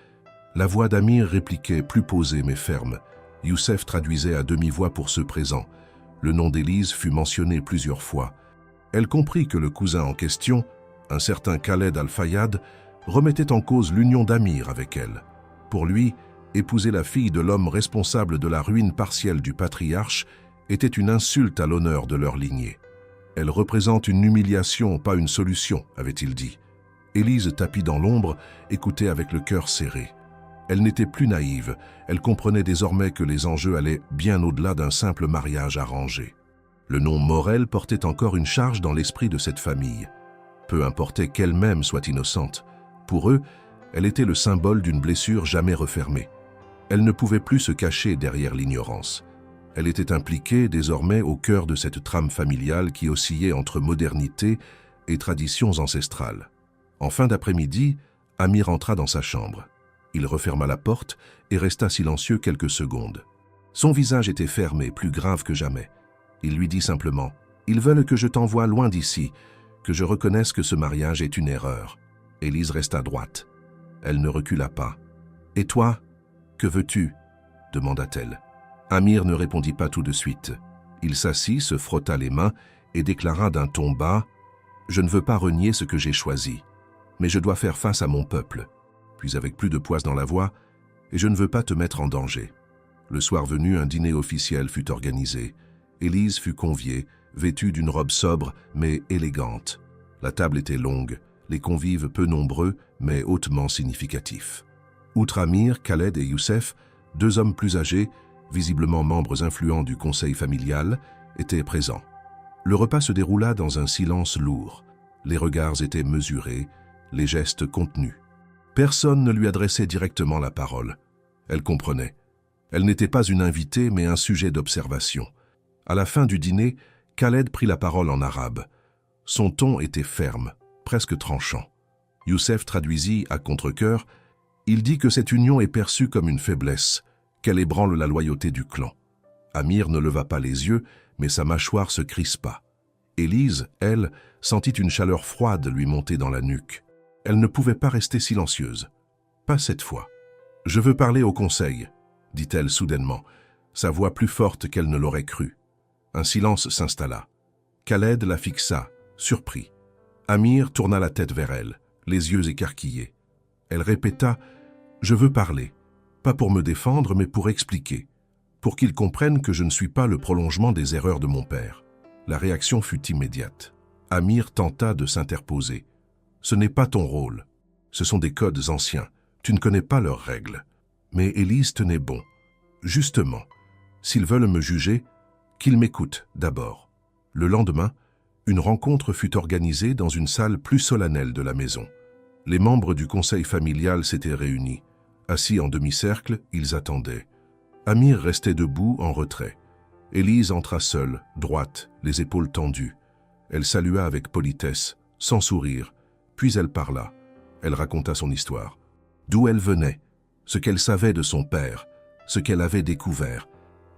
La voix d'Amir répliquait, plus posée mais ferme. Youssef traduisait à demi-voix pour ceux présents. Le nom d'Élise fut mentionné plusieurs fois. Elle comprit que le cousin en question, un certain Khaled Al-Fayad, remettait en cause l'union d'Amir avec elle. Pour lui, épouser la fille de l'homme responsable de la ruine partielle du patriarche était une insulte à l'honneur de leur lignée. Elle représente une humiliation, pas une solution, avait-il dit. Élise, tapie dans l'ombre, écoutait avec le cœur serré. Elle n'était plus naïve, elle comprenait désormais que les enjeux allaient bien au-delà d'un simple mariage arrangé. Le nom Morel portait encore une charge dans l'esprit de cette famille. Peu importait qu'elle-même soit innocente. Pour eux, elle était le symbole d'une blessure jamais refermée. Elle ne pouvait plus se cacher derrière l'ignorance. Elle était impliquée désormais au cœur de cette trame familiale qui oscillait entre modernité et traditions ancestrales. En fin d'après-midi, Amir entra dans sa chambre. Il referma la porte et resta silencieux quelques secondes. Son visage était fermé, plus grave que jamais. Il lui dit simplement « Ils veulent que je t'envoie loin d'ici, que je reconnaisse que ce mariage est une erreur. » Élise resta droite. Elle ne recula pas. « Et toi, que veux-tu » demanda-t-elle. Amir ne répondit pas tout de suite. Il s'assit, se frotta les mains et déclara d'un ton bas « Je ne veux pas renier ce que j'ai choisi, mais je dois faire face à mon peuple. » Puis avec plus de poise dans la voix « Et je ne veux pas te mettre en danger. » Le soir venu, un dîner officiel fut organisé. Élise fut conviée, vêtue d'une robe sobre mais élégante. La table était longue, les convives peu nombreux mais hautement significatifs. Outre Amir, Khaled et Youssef, deux hommes plus âgés, visiblement membres influents du conseil familial, étaient présents. Le repas se déroula dans un silence lourd. Les regards étaient mesurés, les gestes contenus. Personne ne lui adressait directement la parole. Elle comprenait. Elle n'était pas une invitée, mais un sujet d'observation. À la fin du dîner, Khaled prit la parole en arabe. Son ton était ferme, presque tranchant. Youssef traduisit à contre-cœur. Il dit que cette union est perçue comme une faiblesse, qu'elle ébranle la loyauté du clan. Amir ne leva pas les yeux, mais sa mâchoire se crispa. Élise, elle, sentit une chaleur froide lui monter dans la nuque. Elle ne pouvait pas rester silencieuse. Pas cette fois. « Je veux parler au conseil », dit-elle soudainement, sa voix plus forte qu'elle ne l'aurait cru. Un silence s'installa. Khaled la fixa, surpris. Amir tourna la tête vers elle, les yeux écarquillés. Elle répéta « Je veux parler, pas pour me défendre, mais pour expliquer, pour qu'ils comprennent que je ne suis pas le prolongement des erreurs de mon père. » La réaction fut immédiate. Amir tenta de s'interposer. « Ce n'est pas ton rôle. Ce sont des codes anciens. Tu ne connais pas leurs règles. » Mais Élise tenait bon. « Justement, s'ils veulent me juger, qu'ils m'écoutent d'abord. » Le lendemain, une rencontre fut organisée dans une salle plus solennelle de la maison. Les membres du conseil familial s'étaient réunis. Assis en demi-cercle, ils attendaient. Amir restait debout en retrait. Élise entra seule, droite, les épaules tendues. Elle salua avec politesse, sans sourire, puis elle parla. Elle raconta son histoire. D'où elle venait, ce qu'elle savait de son père, ce qu'elle avait découvert.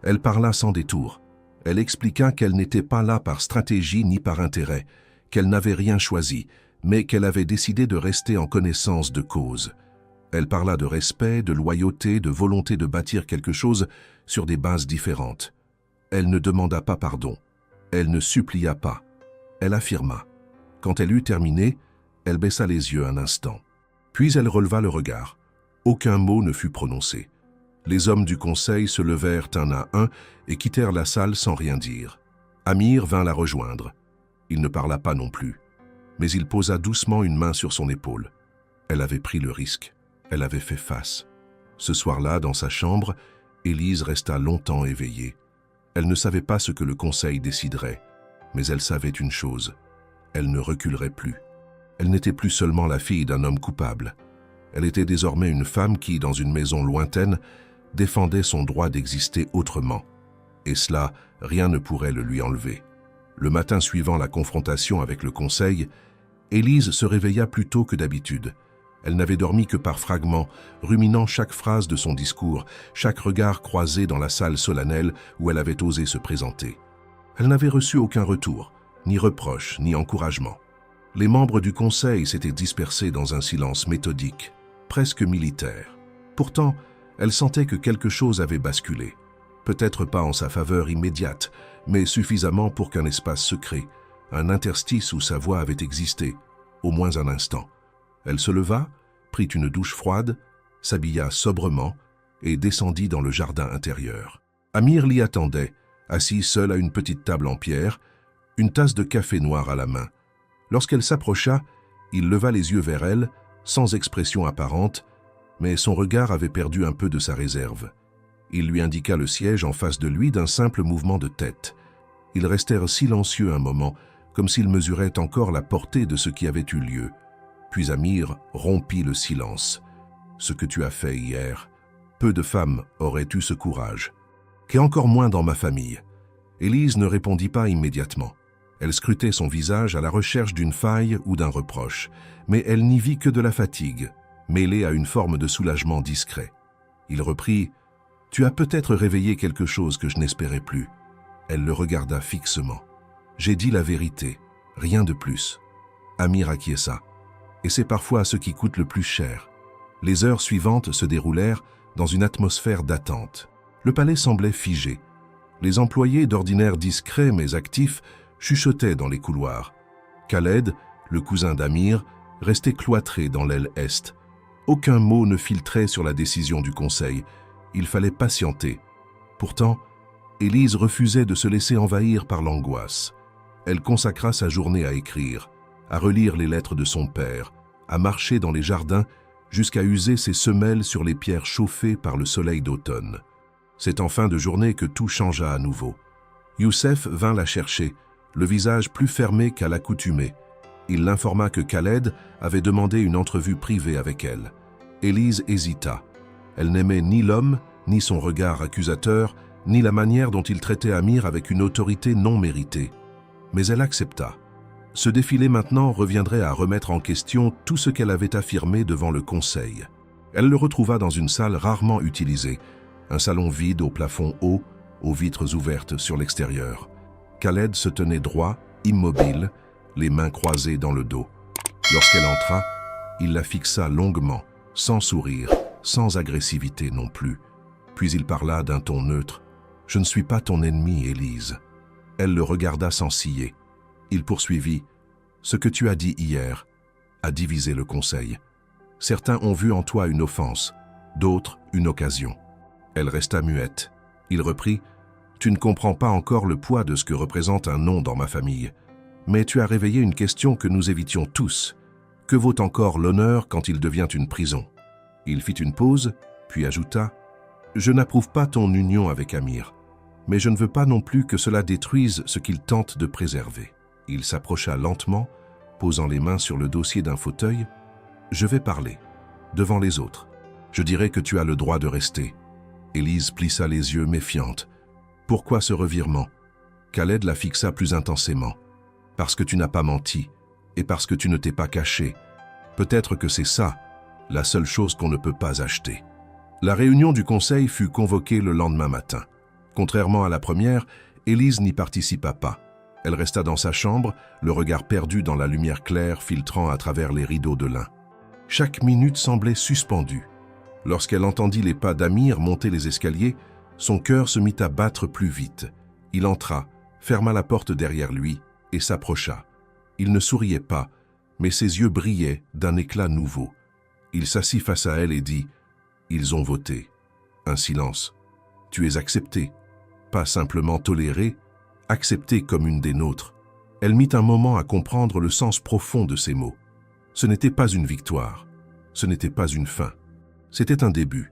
Elle parla sans détour. Elle expliqua qu'elle n'était pas là par stratégie ni par intérêt, qu'elle n'avait rien choisi, mais qu'elle avait décidé de rester en connaissance de cause. Elle parla de respect, de loyauté, de volonté de bâtir quelque chose sur des bases différentes. Elle ne demanda pas pardon. Elle ne supplia pas. Elle affirma. Quand elle eut terminé, elle baissa les yeux un instant. Puis elle releva le regard. Aucun mot ne fut prononcé. Les hommes du conseil se levèrent un à un et quittèrent la salle sans rien dire. Amir vint la rejoindre. Il ne parla pas non plus, mais il posa doucement une main sur son épaule. Elle avait pris le risque. Elle avait fait face. Ce soir-là, dans sa chambre, Élise resta longtemps éveillée. Elle ne savait pas ce que le conseil déciderait, mais elle savait une chose. Elle ne reculerait plus. Elle n'était plus seulement la fille d'un homme coupable. Elle était désormais une femme qui, dans une maison lointaine, défendait son droit d'exister autrement. Et cela, rien ne pourrait le lui enlever. Le matin suivant la confrontation avec le conseil, Élise se réveilla plus tôt que d'habitude. Elle n'avait dormi que par fragments, ruminant chaque phrase de son discours, chaque regard croisé dans la salle solennelle où elle avait osé se présenter. Elle n'avait reçu aucun retour, ni reproche, ni encouragement. Les membres du conseil s'étaient dispersés dans un silence méthodique, presque militaire. Pourtant, elle sentait que quelque chose avait basculé. Peut-être pas en sa faveur immédiate, mais suffisamment pour qu'un espace se crée, un interstice où sa voix avait existé, au moins un instant. Elle se leva, prit une douche froide, s'habilla sobrement et descendit dans le jardin intérieur. Amir l'y attendait, assis seul à une petite table en pierre, une tasse de café noir à la main. Lorsqu'elle s'approcha, il leva les yeux vers elle, sans expression apparente, mais son regard avait perdu un peu de sa réserve. Il lui indiqua le siège en face de lui d'un simple mouvement de tête. Ils restèrent silencieux un moment, comme s'ils mesuraient encore la portée de ce qui avait eu lieu. Puis Amir rompit le silence. « Ce que tu as fait hier, peu de femmes auraient eu ce courage. Et encore moins dans ma famille. » Élise ne répondit pas immédiatement. Elle scrutait son visage à la recherche d'une faille ou d'un reproche, mais elle n'y vit que de la fatigue, mêlée à une forme de soulagement discret. Il reprit « Tu as peut-être réveillé quelque chose que je n'espérais plus. » Elle le regarda fixement. « J'ai dit la vérité, rien de plus. » Amir acquiesça. Et c'est parfois ce qui coûte le plus cher. Les heures suivantes se déroulèrent dans une atmosphère d'attente. Le palais semblait figé. Les employés, d'ordinaire discrets mais actifs, chuchotaient dans les couloirs. Khaled, le cousin d'Amir, restait cloîtré dans l'aile est. Aucun mot ne filtrait sur la décision du conseil. Il fallait patienter. Pourtant, Élise refusait de se laisser envahir par l'angoisse. Elle consacra sa journée à écrire, à relire les lettres de son père, à marcher dans les jardins jusqu'à user ses semelles sur les pierres chauffées par le soleil d'automne. C'est en fin de journée que tout changea à nouveau. Youssef vint la chercher, le visage plus fermé qu'à l'accoutumée. Il l'informa que Khaled avait demandé une entrevue privée avec elle. Élise hésita. Elle n'aimait ni l'homme, ni son regard accusateur, ni la manière dont il traitait Amir avec une autorité non méritée. Mais elle accepta. Ce défilé maintenant reviendrait à remettre en question tout ce qu'elle avait affirmé devant le conseil. Elle le retrouva dans une salle rarement utilisée, un salon vide au plafond haut, aux vitres ouvertes sur l'extérieur. Khaled se tenait droit, immobile, les mains croisées dans le dos. Lorsqu'elle entra, il la fixa longuement, sans sourire, sans agressivité non plus. Puis il parla d'un ton neutre. « Je ne suis pas ton ennemi, Élise. » Elle le regarda sans ciller. Il poursuivit. « Ce que tu as dit hier a divisé le conseil. Certains ont vu en toi une offense, d'autres une occasion. » Elle resta muette. Il reprit. « Tu ne comprends pas encore le poids de ce que représente un nom dans ma famille. Mais tu as réveillé une question que nous évitions tous. Que vaut encore l'honneur quand il devient une prison ?» Il fit une pause, puis ajouta. « Je n'approuve pas ton union avec Amir, mais je ne veux pas non plus que cela détruise ce qu'il tente de préserver. » Il s'approcha lentement, posant les mains sur le dossier d'un fauteuil. « Je vais parler, devant les autres. Je dirai que tu as le droit de rester. » Élise plissa les yeux, méfiante. « Pourquoi ce revirement ?» Khaled la fixa plus intensément. « Parce que tu n'as pas menti, et parce que tu ne t'es pas caché. Peut-être que c'est ça, la seule chose qu'on ne peut pas acheter. » La réunion du conseil fut convoquée le lendemain matin. Contrairement à la première, Élise n'y participa pas. Elle resta dans sa chambre, le regard perdu dans la lumière claire filtrant à travers les rideaux de lin. Chaque minute semblait suspendue. Lorsqu'elle entendit les pas d'Amir monter les escaliers, son cœur se mit à battre plus vite. Il entra, ferma la porte derrière lui et s'approcha. Il ne souriait pas, mais ses yeux brillaient d'un éclat nouveau. Il s'assit face à elle et dit « Ils ont voté. » Un silence. « Tu es acceptée. Pas simplement tolérée, acceptée comme une des nôtres. » Elle mit un moment à comprendre le sens profond de ces mots. Ce n'était pas une victoire. Ce n'était pas une fin. C'était un début.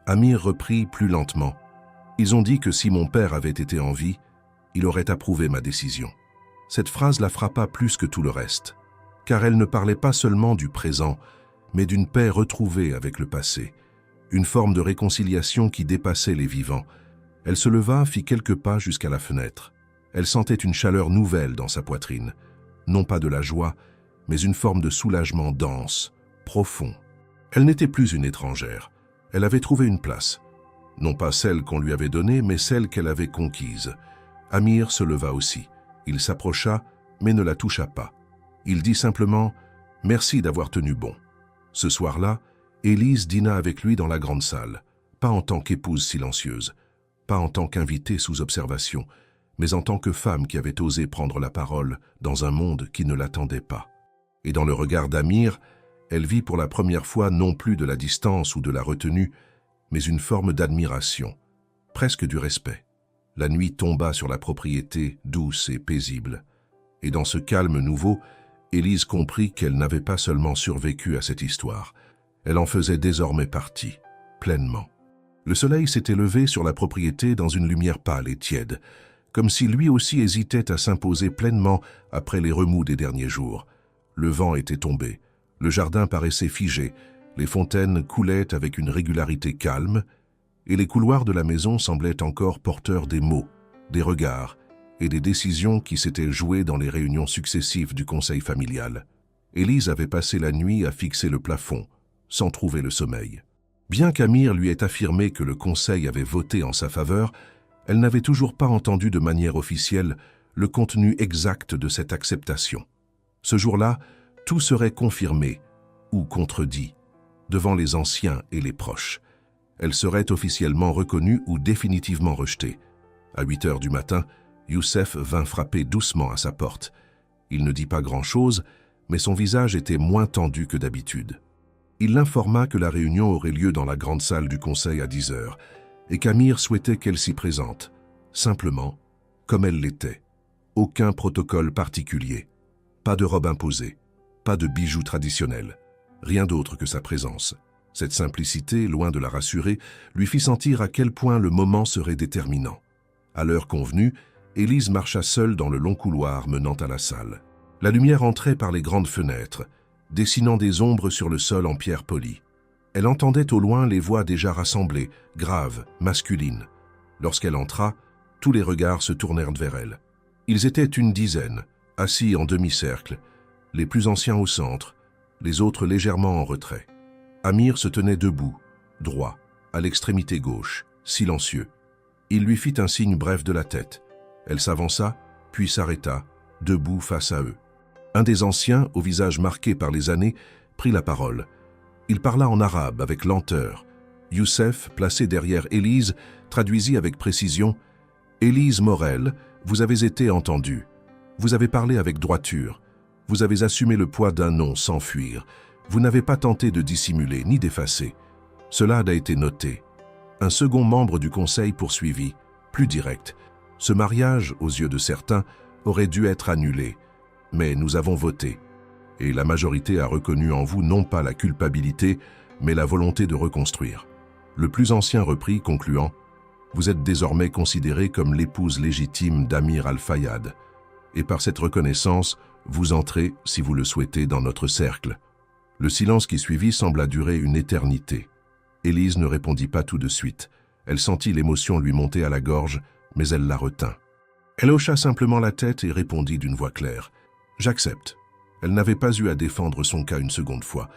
Amir reprit plus lentement. « Ils ont dit que si mon père avait été en vie, il aurait approuvé ma décision. » Cette phrase la frappa plus que tout le reste, car elle ne parlait pas seulement du présent, mais d'une paix retrouvée avec le passé, une forme de réconciliation qui dépassait les vivants. Elle se leva, fit quelques pas jusqu'à la fenêtre. Elle sentait une chaleur nouvelle dans sa poitrine, non pas de la joie, mais une forme de soulagement dense, profond. Elle n'était plus une étrangère. Elle avait trouvé une place. Non pas celle qu'on lui avait donnée, mais celle qu'elle avait conquise. Amir se leva aussi. Il s'approcha, mais ne la toucha pas. Il dit simplement « Merci d'avoir tenu bon ». Ce soir-là, Élise dîna avec lui dans la grande salle, pas en tant qu'épouse silencieuse, pas en tant qu'invitée sous observation, mais en tant que femme qui avait osé prendre la parole dans un monde qui ne l'attendait pas. Et dans le regard d'Amir, elle vit pour la première fois non plus de la distance ou de la retenue, mais une forme d'admiration, presque du respect. La nuit tomba sur la propriété douce et paisible. Et dans ce calme nouveau, Élise comprit qu'elle n'avait pas seulement survécu à cette histoire, elle en faisait désormais partie, pleinement. Le soleil s'était levé sur la propriété dans une lumière pâle et tiède, comme si lui aussi hésitait à s'imposer pleinement après les remous des derniers jours. Le vent était tombé, le jardin paraissait figé, les fontaines coulaient avec une régularité calme, et les couloirs de la maison semblaient encore porteurs des mots, des regards et des décisions qui s'étaient jouées dans les réunions successives du conseil familial. Élise avait passé la nuit à fixer le plafond, sans trouver le sommeil. Bien qu'Amir lui ait affirmé que le conseil avait voté en sa faveur, elle n'avait toujours pas entendu de manière officielle le contenu exact de cette acceptation. Ce jour-là, tout serait confirmé ou contredit, devant les anciens et les proches. Elle serait officiellement reconnue ou définitivement rejetée. À 8 heures du matin, Youssef vint frapper doucement à sa porte. Il ne dit pas grand-chose, mais son visage était moins tendu que d'habitude. Il l'informa que la réunion aurait lieu dans la grande salle du conseil à 10 heures et qu'Amir souhaitait qu'elle s'y présente, simplement, comme elle l'était. Aucun protocole particulier, pas de robe imposée, pas de bijoux traditionnels, rien d'autre que sa présence. Cette simplicité, loin de la rassurer, lui fit sentir à quel point le moment serait déterminant. À l'heure convenue, Élise marcha seule dans le long couloir menant à la salle. La lumière entrait par les grandes fenêtres, dessinant des ombres sur le sol en pierre polie. Elle entendait au loin les voix déjà rassemblées, graves, masculines. Lorsqu'elle entra, tous les regards se tournèrent vers elle. Ils étaient une dizaine, assis en demi-cercle, les plus anciens au centre, les autres légèrement en retrait. Amir se tenait debout, droit, à l'extrémité gauche, silencieux. Il lui fit un signe bref de la tête. Elle s'avança, puis s'arrêta, debout face à eux. Un des anciens, au visage marqué par les années, prit la parole. Il parla en arabe avec lenteur. Youssef, placé derrière Élise, traduisit avec précision « Élise Morel, vous avez été entendue. Vous avez parlé avec droiture. Vous avez assumé le poids d'un nom sans fuir. Vous n'avez pas tenté de dissimuler ni d'effacer. Cela a été noté. » Un second membre du conseil poursuivit, plus direct. « Ce mariage, aux yeux de certains, aurait dû être annulé. Mais nous avons voté. Et la majorité a reconnu en vous non pas la culpabilité, mais la volonté de reconstruire. » Le plus ancien reprit, concluant « Vous êtes désormais considérée comme l'épouse légitime d'Amir Al-Fayyad. Et par cette reconnaissance, vous entrez, si vous le souhaitez, dans notre cercle. » Le silence qui suivit sembla durer une éternité. Élise ne répondit pas tout de suite. Elle sentit l'émotion lui monter à la gorge, mais elle la retint. Elle hocha simplement la tête et répondit d'une voix claire. « J'accepte. » Elle n'avait pas eu à défendre son cas une seconde fois.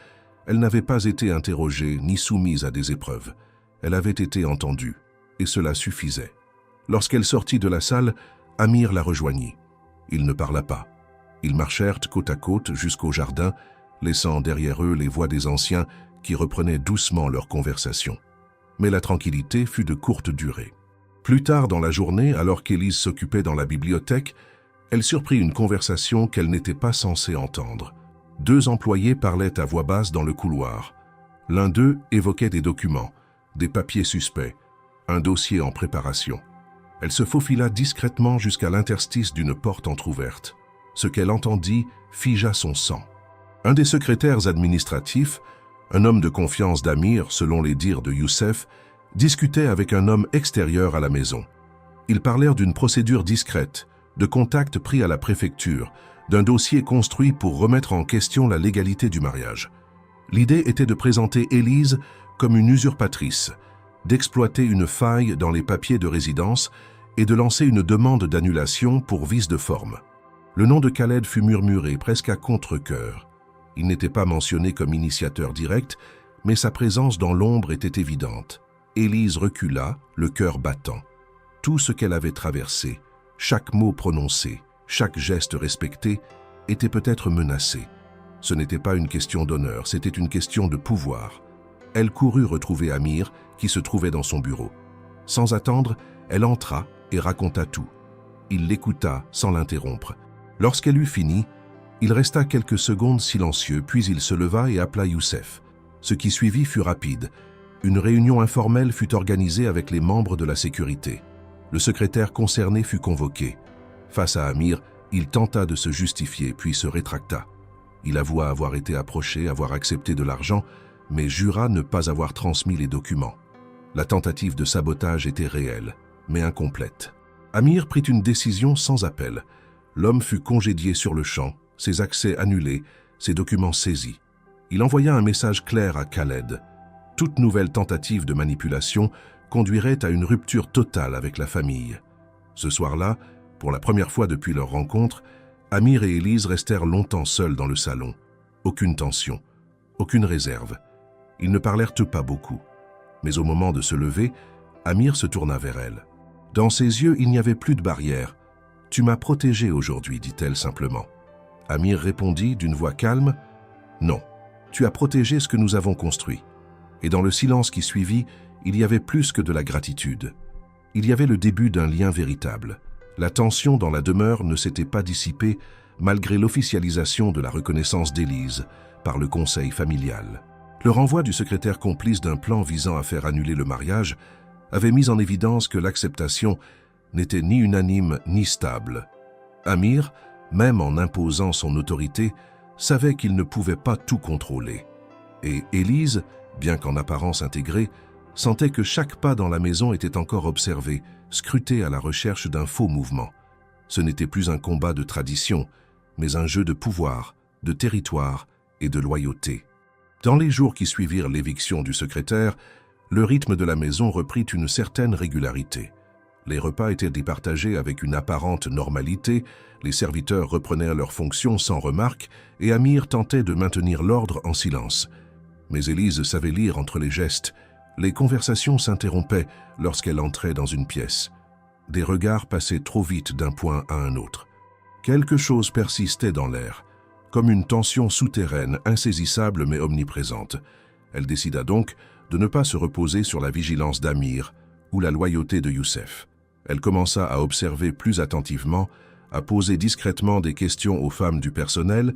Elle n'avait pas été interrogée ni soumise à des épreuves. Elle avait été entendue, et cela suffisait. Lorsqu'elle sortit de la salle, Amir la rejoignit. Il ne parla pas. Ils marchèrent côte à côte jusqu'au jardin, laissant derrière eux les voix des anciens qui reprenaient doucement leur conversation. Mais la tranquillité fut de courte durée. Plus tard dans la journée, alors qu'Élise s'occupait dans la bibliothèque, elle surprit une conversation qu'elle n'était pas censée entendre. Deux employés parlaient à voix basse dans le couloir. L'un d'eux évoquait des documents, des papiers suspects, un dossier en préparation. Elle se faufila discrètement jusqu'à l'interstice d'une porte entr'ouverte. Ce qu'elle entendit figea son sang. Un des secrétaires administratifs, un homme de confiance d'Amir, selon les dires de Youssef, discutait avec un homme extérieur à la maison. Ils parlèrent d'une procédure discrète, de contacts pris à la préfecture, d'un dossier construit pour remettre en question la légalité du mariage. L'idée était de présenter Élise comme une usurpatrice, d'exploiter une faille dans les papiers de résidence et de lancer une demande d'annulation pour vice de forme. Le nom de Khaled fut murmuré presque à contre-cœur. Il n'était pas mentionné comme initiateur direct, mais sa présence dans l'ombre était évidente. Élise recula, le cœur battant. Tout ce qu'elle avait traversé, chaque mot prononcé, chaque geste respecté, était peut-être menacé. Ce n'était pas une question d'honneur, c'était une question de pouvoir. Elle courut retrouver Amir, qui se trouvait dans son bureau. Sans attendre, elle entra et raconta tout. Il l'écouta sans l'interrompre. Lorsqu'elle eut fini, il resta quelques secondes silencieux, puis il se leva et appela Youssef. Ce qui suivit fut rapide. Une réunion informelle fut organisée avec les membres de la sécurité. Le secrétaire concerné fut convoqué. Face à Amir, il tenta de se justifier, puis se rétracta. Il avoua avoir été approché, avoir accepté de l'argent, mais jura ne pas avoir transmis les documents. La tentative de sabotage était réelle, mais incomplète. Amir prit une décision sans appel. L'homme fut congédié sur le champ, ses accès annulés, ses documents saisis. Il envoya un message clair à Khaled. Toute nouvelle tentative de manipulation conduirait à une rupture totale avec la famille. Ce soir-là, pour la première fois depuis leur rencontre, Amir et Élise restèrent longtemps seuls dans le salon. Aucune tension, aucune réserve. Ils ne parlèrent pas beaucoup. Mais au moment de se lever, Amir se tourna vers elle. Dans ses yeux, il n'y avait plus de barrière. « Tu m'as protégé aujourd'hui », dit-elle simplement. Amir répondit d'une voix calme « Non, tu as protégé ce que nous avons construit. » Et dans le silence qui suivit, il y avait plus que de la gratitude. Il y avait le début d'un lien véritable. La tension dans la demeure ne s'était pas dissipée malgré l'officialisation de la reconnaissance d'Élise par le conseil familial. Le renvoi du secrétaire complice d'un plan visant à faire annuler le mariage avait mis en évidence que l'acceptation n'était ni unanime ni stable. Amir, même en imposant son autorité, savait qu'il ne pouvait pas tout contrôler. Et Élise, bien qu'en apparence intégrée, sentait que chaque pas dans la maison était encore observé, scruté à la recherche d'un faux mouvement. Ce n'était plus un combat de tradition, mais un jeu de pouvoir, de territoire et de loyauté. Dans les jours qui suivirent l'éviction du secrétaire, le rythme de la maison reprit une certaine régularité. Les repas étaient départagés avec une apparente normalité, les serviteurs reprenaient leurs fonctions sans remarque et Amir tentait de maintenir l'ordre en silence. Mais Élise savait lire entre les gestes. Les conversations s'interrompaient lorsqu'elle entrait dans une pièce. Des regards passaient trop vite d'un point à un autre. Quelque chose persistait dans l'air, comme une tension souterraine, insaisissable mais omniprésente. Elle décida donc de ne pas se reposer sur la vigilance d'Amir ou la loyauté de Youssef. Elle commença à observer plus attentivement, à poser discrètement des questions aux femmes du personnel,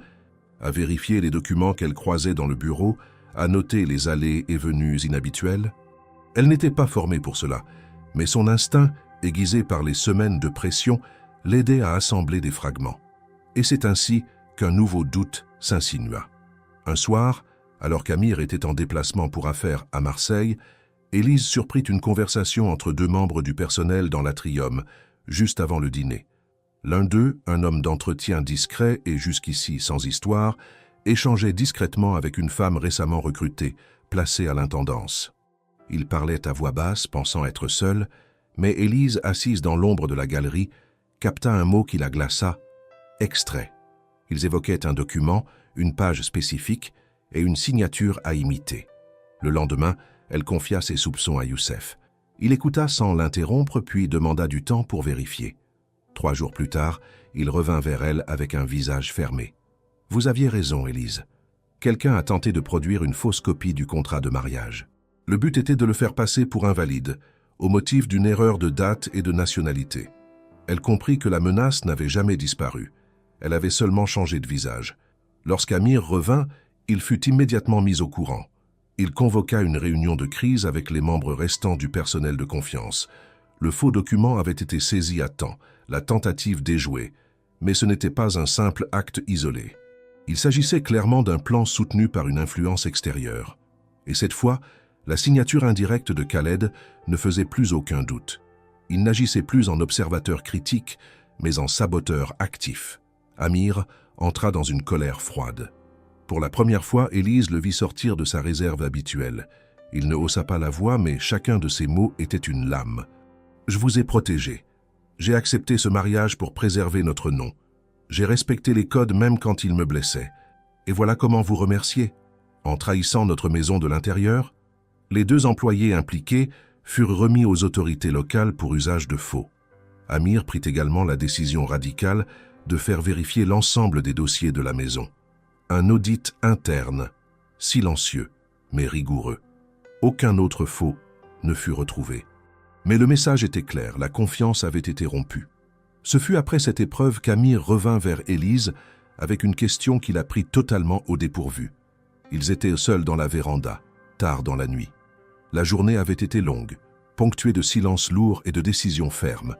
à vérifier les documents qu'elle croisait dans le bureau, à noter les allées et venues inhabituelles. Elle n'était pas formée pour cela, mais son instinct, aiguisé par les semaines de pression, l'aidait à assembler des fragments. Et c'est ainsi qu'un nouveau doute s'insinua. Un soir, alors qu'Amir était en déplacement pour affaires à Marseille, Élise surprit une conversation entre deux membres du personnel dans l'atrium, juste avant le dîner. L'un d'eux, un homme d'entretien discret et jusqu'ici sans histoire, échangeait discrètement avec une femme récemment recrutée, placée à l'intendance. Il parlait à voix basse, pensant être seul, mais Élise, assise dans l'ombre de la galerie, capta un mot qui la glaça, « extrait ». Ils évoquaient un document, une page spécifique et une signature à imiter. Le lendemain, elle confia ses soupçons à Youssef. Il écouta sans l'interrompre, puis demanda du temps pour vérifier. 3 jours plus tard, il revint vers elle avec un visage fermé. « Vous aviez raison, Élise. Quelqu'un a tenté de produire une fausse copie du contrat de mariage. Le but était de le faire passer pour invalide, au motif d'une erreur de date et de nationalité. Elle comprit que la menace n'avait jamais disparu. Elle avait seulement changé de visage. Lorsqu'Amir revint, il fut immédiatement mis au courant. Il convoqua une réunion de crise avec les membres restants du personnel de confiance. Le faux document avait été saisi à temps, la tentative déjouée, mais ce n'était pas un simple acte isolé. Il s'agissait clairement d'un plan soutenu par une influence extérieure. Et cette fois, la signature indirecte de Khaled ne faisait plus aucun doute. Il n'agissait plus en observateur critique, mais en saboteur actif. Amir entra dans une colère froide. Pour la première fois, Élise le vit sortir de sa réserve habituelle. Il ne haussa pas la voix, mais chacun de ses mots était une lame. « Je vous ai protégé. J'ai accepté ce mariage pour préserver notre nom. J'ai respecté les codes même quand ils me blessaient. Et voilà comment vous remercier. En trahissant notre maison de l'intérieur, les 2 employés impliqués furent remis aux autorités locales pour usage de faux. Amir prit également la décision radicale de faire vérifier l'ensemble des dossiers de la maison. Un audit interne, silencieux, mais rigoureux. Aucun autre faux ne fut retrouvé. Mais le message était clair, la confiance avait été rompue. Ce fut après cette épreuve qu'Amir revint vers Élise avec une question qui la prit totalement au dépourvu. Ils étaient seuls dans la véranda, tard dans la nuit. La journée avait été longue, ponctuée de silences lourds et de décisions fermes.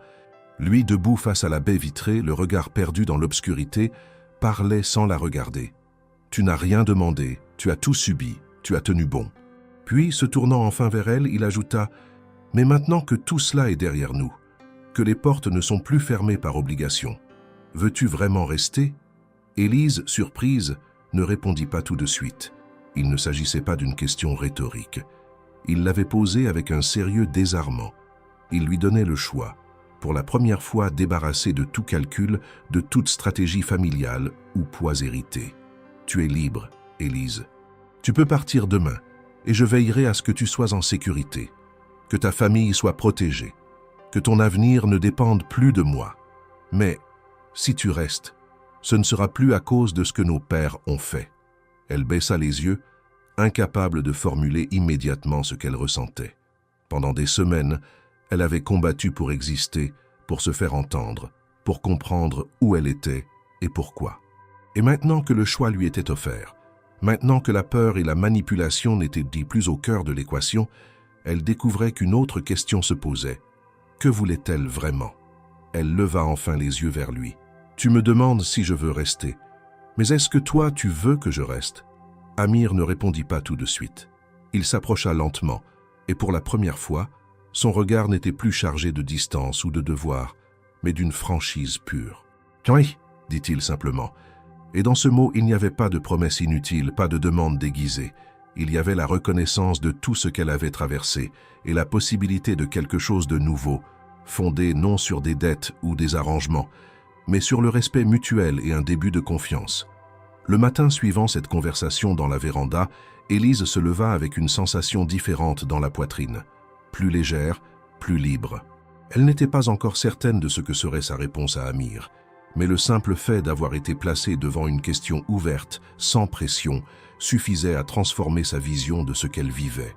Lui, debout face à la baie vitrée, le regard perdu dans l'obscurité, parlait sans la regarder. « Tu n'as rien demandé, tu as tout subi, tu as tenu bon. » Puis, se tournant enfin vers elle, il ajouta « Mais maintenant que tout cela est derrière nous, que les portes ne sont plus fermées par obligation, veux-tu vraiment rester ?» Élise, surprise, ne répondit pas tout de suite. Il ne s'agissait pas d'une question rhétorique. Il l'avait posée avec un sérieux désarmant. Il lui donnait le choix, pour la première fois débarrassé de tout calcul, de toute stratégie familiale ou poids hérité. « Tu es libre, Élise. Tu peux partir demain, et je veillerai à ce que tu sois en sécurité, que ta famille soit protégée, que ton avenir ne dépende plus de moi. Mais, si tu restes, ce ne sera plus à cause de ce que nos pères ont fait. » Elle baissa les yeux, incapable de formuler immédiatement ce qu'elle ressentait. Pendant des semaines, elle avait combattu pour exister, pour se faire entendre, pour comprendre où elle était et pourquoi. Et maintenant que le choix lui était offert, maintenant que la peur et la manipulation n'étaient plus au cœur de l'équation, elle découvrait qu'une autre question se posait. Que voulait-elle vraiment? Elle leva enfin les yeux vers lui. « Tu me demandes si je veux rester. Mais est-ce que toi, tu veux que je reste ?» Amir ne répondit pas tout de suite. Il s'approcha lentement, et pour la première fois, son regard n'était plus chargé de distance ou de devoir, mais d'une franchise pure. « Oui, » dit-il simplement. Et dans ce mot, il n'y avait pas de promesse inutile, pas de demande déguisée. Il y avait la reconnaissance de tout ce qu'elle avait traversé et la possibilité de quelque chose de nouveau, fondé non sur des dettes ou des arrangements, mais sur le respect mutuel et un début de confiance. Le matin suivant cette conversation dans la véranda, Élise se leva avec une sensation différente dans la poitrine, plus légère, plus libre. Elle n'était pas encore certaine de ce que serait sa réponse à Amir, mais le simple fait d'avoir été placée devant une question ouverte, sans pression, suffisait à transformer sa vision de ce qu'elle vivait.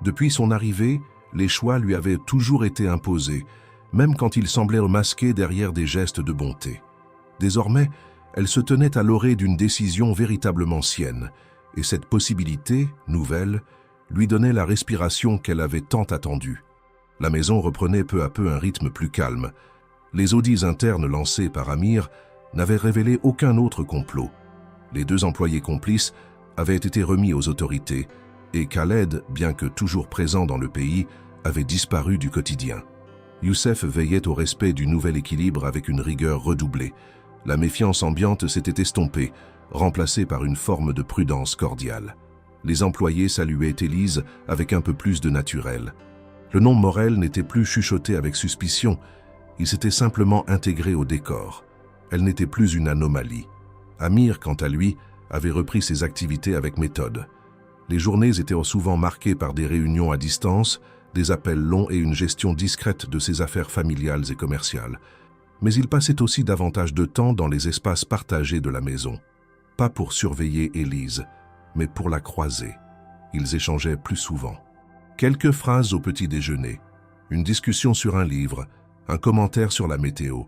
Depuis son arrivée, les choix lui avaient toujours été imposés, même quand ils semblaient masqués derrière des gestes de bonté. Désormais, elle se tenait à l'orée d'une décision véritablement sienne, et cette possibilité, nouvelle, lui donnait la respiration qu'elle avait tant attendue. La maison reprenait peu à peu un rythme plus calme. Les audits internes lancés par Amir n'avaient révélé aucun autre complot. Les 2 employés complices avaient été remis aux autorités, et Khaled, bien que toujours présent dans le pays, avait disparu du quotidien. Youssef veillait au respect du nouvel équilibre avec une rigueur redoublée. La méfiance ambiante s'était estompée, remplacée par une forme de prudence cordiale. Les employés saluaient Élise avec un peu plus de naturel. Le nom Morel n'était plus chuchoté avec suspicion, il s'était simplement intégré au décor. Elle n'était plus une anomalie. Amir, quant à lui, avait repris ses activités avec méthode. Les journées étaient souvent marquées par des réunions à distance, des appels longs et une gestion discrète de ses affaires familiales et commerciales. Mais il passait aussi davantage de temps dans les espaces partagés de la maison. Pas pour surveiller Élise, mais pour la croiser. Ils échangeaient plus souvent. Quelques phrases au petit déjeuner, une discussion sur un livre, un commentaire sur la météo.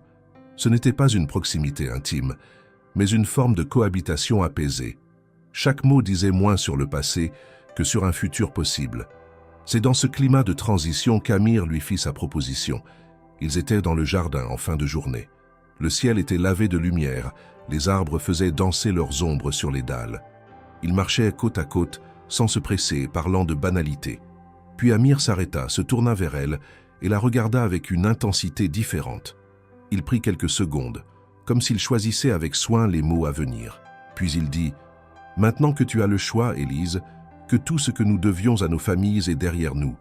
Ce n'était pas une proximité intime, mais une forme de cohabitation apaisée. Chaque mot disait moins sur le passé que sur un futur possible. C'est dans ce climat de transition qu'Amir lui fit sa proposition. Ils étaient dans le jardin en fin de journée. Le ciel était lavé de lumière, les arbres faisaient danser leurs ombres sur les dalles. Ils marchaient côte à côte, sans se presser, parlant de banalités. Puis Amir s'arrêta, se tourna vers elle et la regarda avec une intensité différente. Il prit quelques secondes, comme s'il choisissait avec soin les mots à venir. Puis il dit « Maintenant que tu as le choix, Élise, que tout ce que nous devions à nos familles est derrière nous,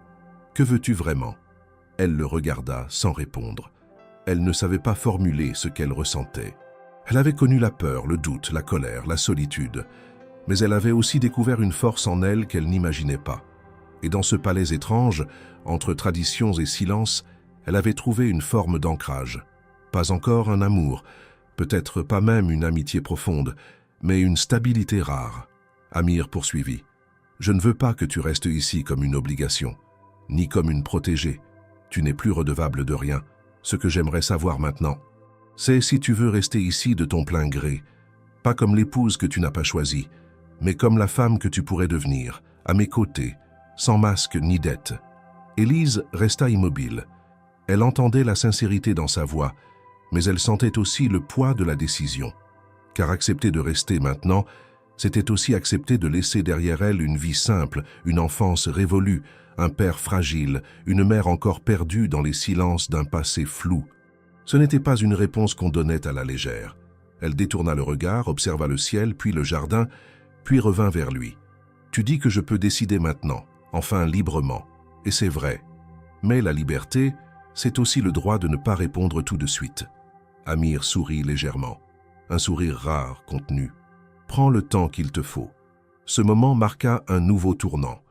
que veux-tu vraiment ?» Elle le regarda sans répondre. Elle ne savait pas formuler ce qu'elle ressentait. Elle avait connu la peur, le doute, la colère, la solitude, mais elle avait aussi découvert une force en elle qu'elle n'imaginait pas. Et dans ce palais étrange, entre traditions et silence, elle avait trouvé une forme d'ancrage. Pas encore un amour, peut-être pas même une amitié profonde, mais une stabilité rare. Amir poursuivit. « Je ne veux pas que tu restes ici comme une obligation, ni comme une protégée. Tu n'es plus redevable de rien. Ce que j'aimerais savoir maintenant, c'est si tu veux rester ici de ton plein gré, pas comme l'épouse que tu n'as pas choisie, mais comme la femme que tu pourrais devenir, à mes côtés, sans masque ni dette. » Élise resta immobile. Elle entendait la sincérité dans sa voix, mais elle sentait aussi le poids de la décision. Car accepter de rester maintenant, c'était aussi accepter de laisser derrière elle une vie simple, une enfance révolue, un père fragile, une mère encore perdue dans les silences d'un passé flou. Ce n'était pas une réponse qu'on donnait à la légère. Elle détourna le regard, observa le ciel, puis le jardin, puis revint vers lui. « Tu dis que je peux décider maintenant, enfin librement. Et c'est vrai. Mais la liberté, c'est aussi le droit de ne pas répondre tout de suite. » Amir sourit légèrement. Un sourire rare, contenu. « Prends le temps qu'il te faut. » Ce moment marqua un nouveau tournant.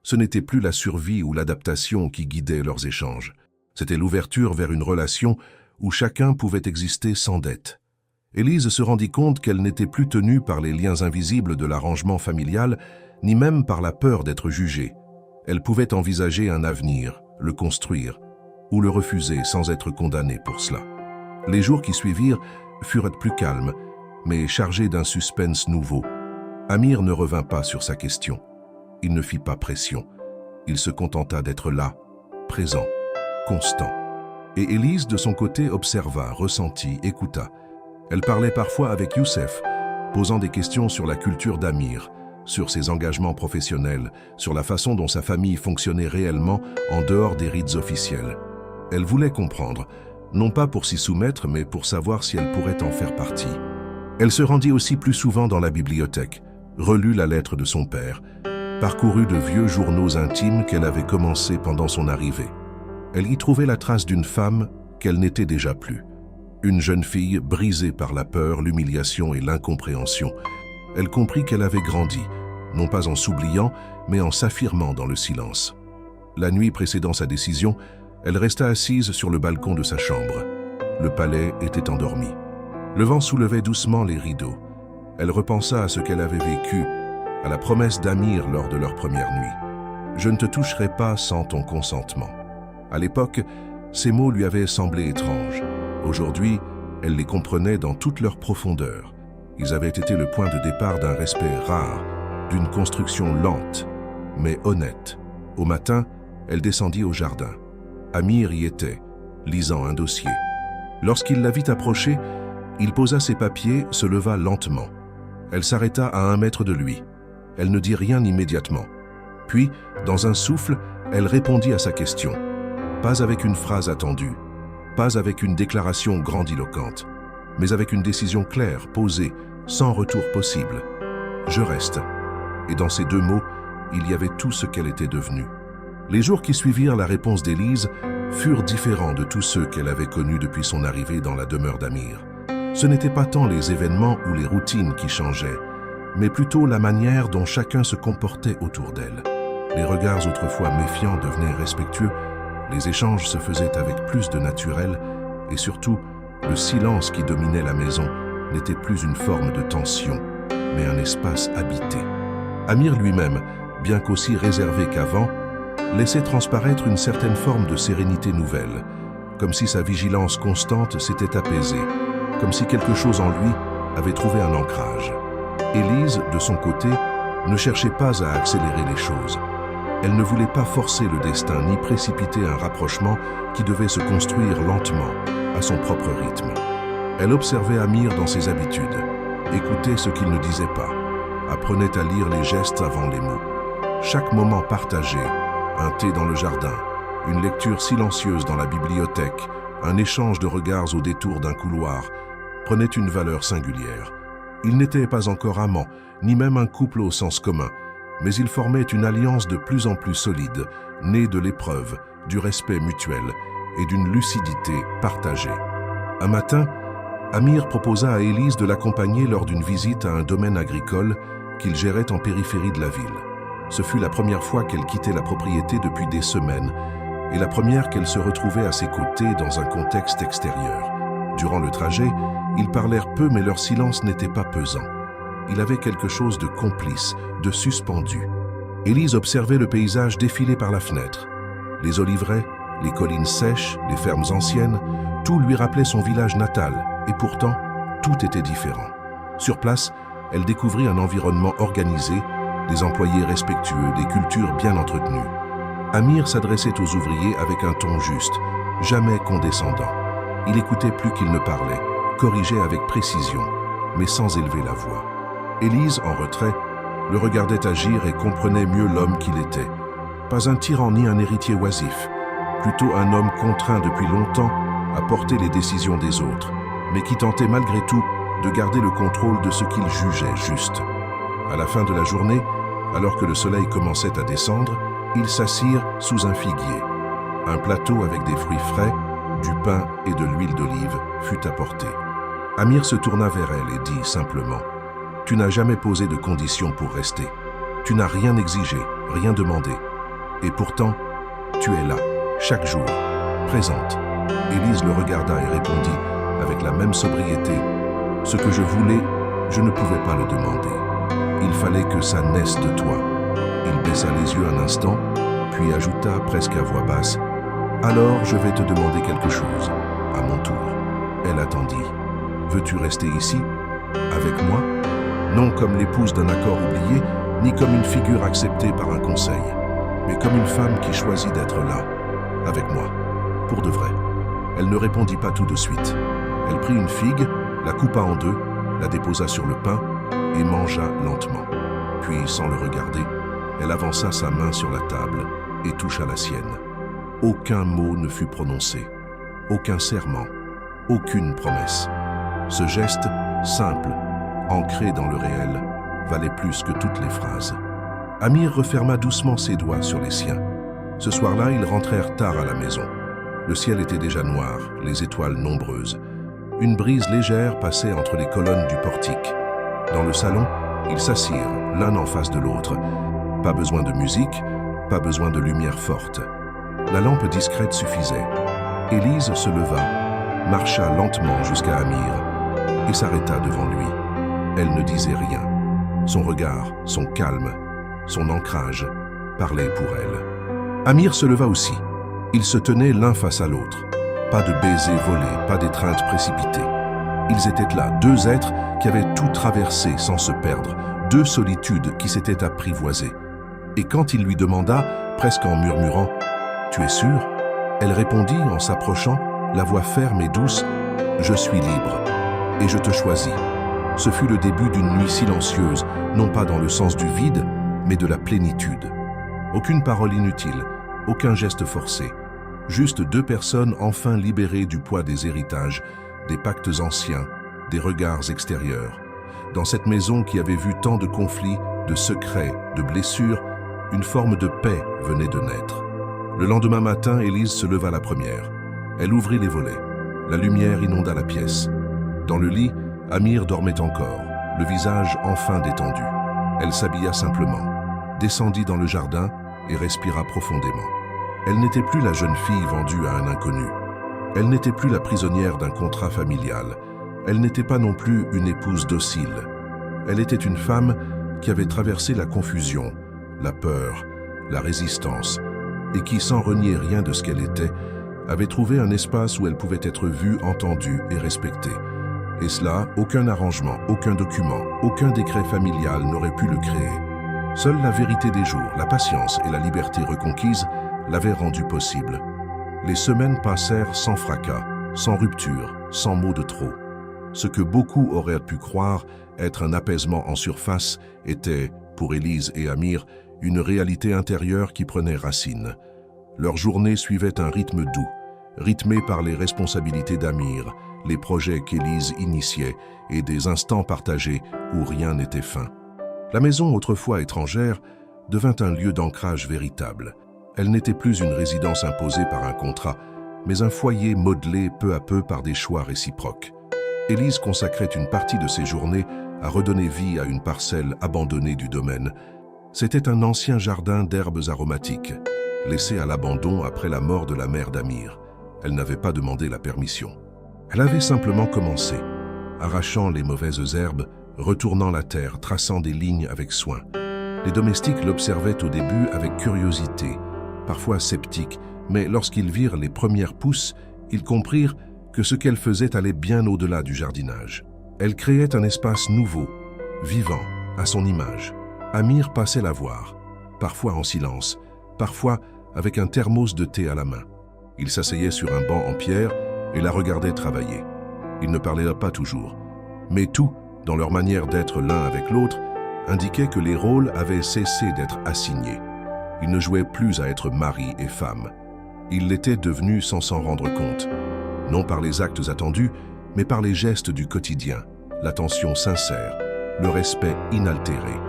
Ce n'était plus la survie ou l'adaptation qui guidait leurs échanges. C'était l'ouverture vers une relation où chacun pouvait exister sans dette. Élise se rendit compte qu'elle n'était plus tenue par les liens invisibles de l'arrangement familial, ni même par la peur d'être jugée. Elle pouvait envisager un avenir, le construire, ou le refuser sans être condamnée pour cela. Les jours qui suivirent furent plus calmes, mais chargés d'un suspense nouveau. Amir ne revint pas sur sa question. Il ne fit pas pression. Il se contenta d'être là, présent, constant. Et Élise, de son côté, observa, ressentit, écouta. Elle parlait parfois avec Youssef, posant des questions sur la culture d'Amir, sur ses engagements professionnels, sur la façon dont sa famille fonctionnait réellement en dehors des rites officiels. Elle voulait comprendre, non pas pour s'y soumettre, mais pour savoir si elle pourrait en faire partie. Elle se rendit aussi plus souvent dans la bibliothèque, relut la lettre de son père, parcourut de vieux journaux intimes qu'elle avait commencés pendant son arrivée. Elle y trouvait la trace d'une femme qu'elle n'était déjà plus. Une jeune fille brisée par la peur, l'humiliation et l'incompréhension. Elle comprit qu'elle avait grandi, non pas en s'oubliant, mais en s'affirmant dans le silence. La nuit précédant sa décision, elle resta assise sur le balcon de sa chambre. Le palais était endormi. Le vent soulevait doucement les rideaux. Elle repensa à ce qu'elle avait vécu, à la promesse d'Amir lors de leur première nuit. « Je ne te toucherai pas sans ton consentement ». À l'époque, ces mots lui avaient semblé étranges. Aujourd'hui, elle les comprenait dans toute leur profondeur. Ils avaient été le point de départ d'un respect rare, d'une construction lente, mais honnête. Au matin, elle descendit au jardin. Amir y était, lisant un dossier. Lorsqu'il la vit approcher, il posa ses papiers, se leva lentement. Elle s'arrêta à 1 mètre de lui. Elle ne dit rien immédiatement. Puis, dans un souffle, elle répondit à sa question. Pas avec une phrase attendue, pas avec une déclaration grandiloquente, mais avec une décision claire, posée, sans retour possible. « Je reste ». Et dans ces 2 mots, il y avait tout ce qu'elle était devenue. Les jours qui suivirent la réponse d'Élise furent différents de tous ceux qu'elle avait connus depuis son arrivée dans la demeure d'Amir. Ce n'étaient pas tant les événements ou les routines qui changeaient, mais plutôt la manière dont chacun se comportait autour d'elle. Les regards autrefois méfiants devenaient respectueux, les échanges se faisaient avec plus de naturel, et surtout, le silence qui dominait la maison n'était plus une forme de tension, mais un espace habité. Amir lui-même, bien qu'aussi réservé qu'avant, laissait transparaître une certaine forme de sérénité nouvelle, comme si sa vigilance constante s'était apaisée, comme si quelque chose en lui avait trouvé un ancrage. Élise, de son côté, ne cherchait pas à accélérer les choses. Elle ne voulait pas forcer le destin ni précipiter un rapprochement qui devait se construire lentement, à son propre rythme. Elle observait Amir dans ses habitudes, écoutait ce qu'il ne disait pas, apprenait à lire les gestes avant les mots. Chaque moment partagé, un thé dans le jardin, une lecture silencieuse dans la bibliothèque, un échange de regards au détour d'un couloir, prenait une valeur singulière. Ils n'étaient pas encore amants, ni même un couple au sens commun, mais ils formaient une alliance de plus en plus solide, née de l'épreuve, du respect mutuel et d'une lucidité partagée. Un matin, Amir proposa à Élise de l'accompagner lors d'une visite à un domaine agricole qu'il gérait en périphérie de la ville. Ce fut la première fois qu'elle quittait la propriété depuis des semaines et la première qu'elle se retrouvait à ses côtés dans un contexte extérieur. Durant le trajet, ils parlèrent peu mais leur silence n'était pas pesant. Il avait quelque chose de complice, de suspendu. Élise observait le paysage défiler par la fenêtre. Les oliveraies, les collines sèches, les fermes anciennes, tout lui rappelait son village natal, et pourtant, tout était différent. Sur place, elle découvrit un environnement organisé, des employés respectueux, des cultures bien entretenues. Amir s'adressait aux ouvriers avec un ton juste, jamais condescendant. Il écoutait plus qu'il ne parlait, corrigeait avec précision, mais sans élever la voix. Élise, en retrait, le regardait agir et comprenait mieux l'homme qu'il était. Pas un tyran ni un héritier oisif, plutôt un homme contraint depuis longtemps à porter les décisions des autres, mais qui tentait malgré tout de garder le contrôle de ce qu'il jugeait juste. À la fin de la journée, alors que le soleil commençait à descendre, ils s'assirent sous un figuier. Un plateau avec des fruits frais, du pain et de l'huile d'olive fut apporté. Amir se tourna vers elle et dit simplement « Tu n'as jamais posé de conditions pour rester. Tu n'as rien exigé, rien demandé. Et pourtant, tu es là, chaque jour, présente. » Élise le regarda et répondit avec la même sobriété « Ce que je voulais, je ne pouvais pas le demander. Il fallait que ça naisse de toi. » Il baissa les yeux un instant, puis ajouta presque à voix basse « Alors je vais te demander quelque chose, à mon tour. » Elle attendit. « Veux-tu rester ici, avec moi ? Non comme l'épouse d'un accord oublié, ni comme une figure acceptée par un conseil, mais comme une femme qui choisit d'être là, avec moi, pour de vrai. » Elle ne répondit pas tout de suite. Elle prit une figue, la coupa en deux, la déposa sur le pain et mangea lentement. Puis, sans le regarder, elle avança sa main sur la table et toucha la sienne. Aucun mot ne fut prononcé, aucun serment, aucune promesse. Ce geste, simple, ancré dans le réel, valait plus que toutes les phrases. Amir referma doucement ses doigts sur les siens. Ce soir-là, ils rentrèrent tard à la maison. Le ciel était déjà noir, les étoiles nombreuses. Une brise légère passait entre les colonnes du portique. Dans le salon, ils s'assirent, l'un en face de l'autre. Pas besoin de musique, pas besoin de lumière forte. La lampe discrète suffisait. Élise se leva, marcha lentement jusqu'à Amir et s'arrêta devant lui. Elle ne disait rien. Son regard, son calme, son ancrage parlaient pour elle. Amir se leva aussi. Ils se tenaient l'un face à l'autre. Pas de baisers volés, pas d'étreintes précipitées. Ils étaient là, deux êtres qui avaient tout traversé sans se perdre, deux solitudes qui s'étaient apprivoisées. Et quand il lui demanda, presque en murmurant « Tu es sûr ?» elle répondit en s'approchant, la voix ferme et douce « Je suis libre et je te choisis ». Ce fut le début d'une nuit silencieuse, non pas dans le sens du vide, mais de la plénitude. Aucune parole inutile, aucun geste forcé. Juste deux personnes enfin libérées du poids des héritages, des pactes anciens, des regards extérieurs. Dans cette maison qui avait vu tant de conflits, de secrets, de blessures, une forme de paix venait de naître. Le lendemain matin, Élise se leva la première. Elle ouvrit les volets. La lumière inonda la pièce. Dans le lit, Amir dormait encore, le visage enfin détendu. Elle s'habilla simplement, descendit dans le jardin et respira profondément. Elle n'était plus la jeune fille vendue à un inconnu. Elle n'était plus la prisonnière d'un contrat familial. Elle n'était pas non plus une épouse docile. Elle était une femme qui avait traversé la confusion, la peur, la résistance, et qui, sans renier rien de ce qu'elle était, avait trouvé un espace où elle pouvait être vue, entendue et respectée. Et cela, aucun arrangement, aucun document, aucun décret familial n'aurait pu le créer. Seule la vérité des jours, la patience et la liberté reconquise l'avaient rendu possible. Les semaines passèrent sans fracas, sans rupture, sans mots de trop. Ce que beaucoup auraient pu croire être un apaisement en surface était, pour Élise et Amir, une réalité intérieure qui prenait racine. Leur journée suivait un rythme doux, rythmé par les responsabilités d'Amir, les projets qu'Élise initiait et des instants partagés où rien n'était fin. La maison, autrefois étrangère, devint un lieu d'ancrage véritable. Elle n'était plus une résidence imposée par un contrat, mais un foyer modelé peu à peu par des choix réciproques. Élise consacrait une partie de ses journées à redonner vie à une parcelle abandonnée du domaine. C'était un ancien jardin d'herbes aromatiques, laissé à l'abandon après la mort de la mère d'Amir. Elle n'avait pas demandé la permission. Elle avait simplement commencé, arrachant les mauvaises herbes, retournant la terre, traçant des lignes avec soin. Les domestiques l'observaient au début avec curiosité, parfois sceptiques, mais lorsqu'ils virent les premières pousses, ils comprirent que ce qu'elle faisait allait bien au-delà du jardinage. Elle créait un espace nouveau, vivant, à son image. Amir passait la voir, parfois en silence, parfois avec un thermos de thé à la main. Il s'asseyait sur un banc en pierre et la regardait travailler. Ils ne parlaient pas toujours, mais tout, dans leur manière d'être l'un avec l'autre, indiquait que les rôles avaient cessé d'être assignés. Ils ne jouaient plus à être mari et femme. Ils l'étaient devenus sans s'en rendre compte, non par les actes attendus, mais par les gestes du quotidien, l'attention sincère, le respect inaltéré.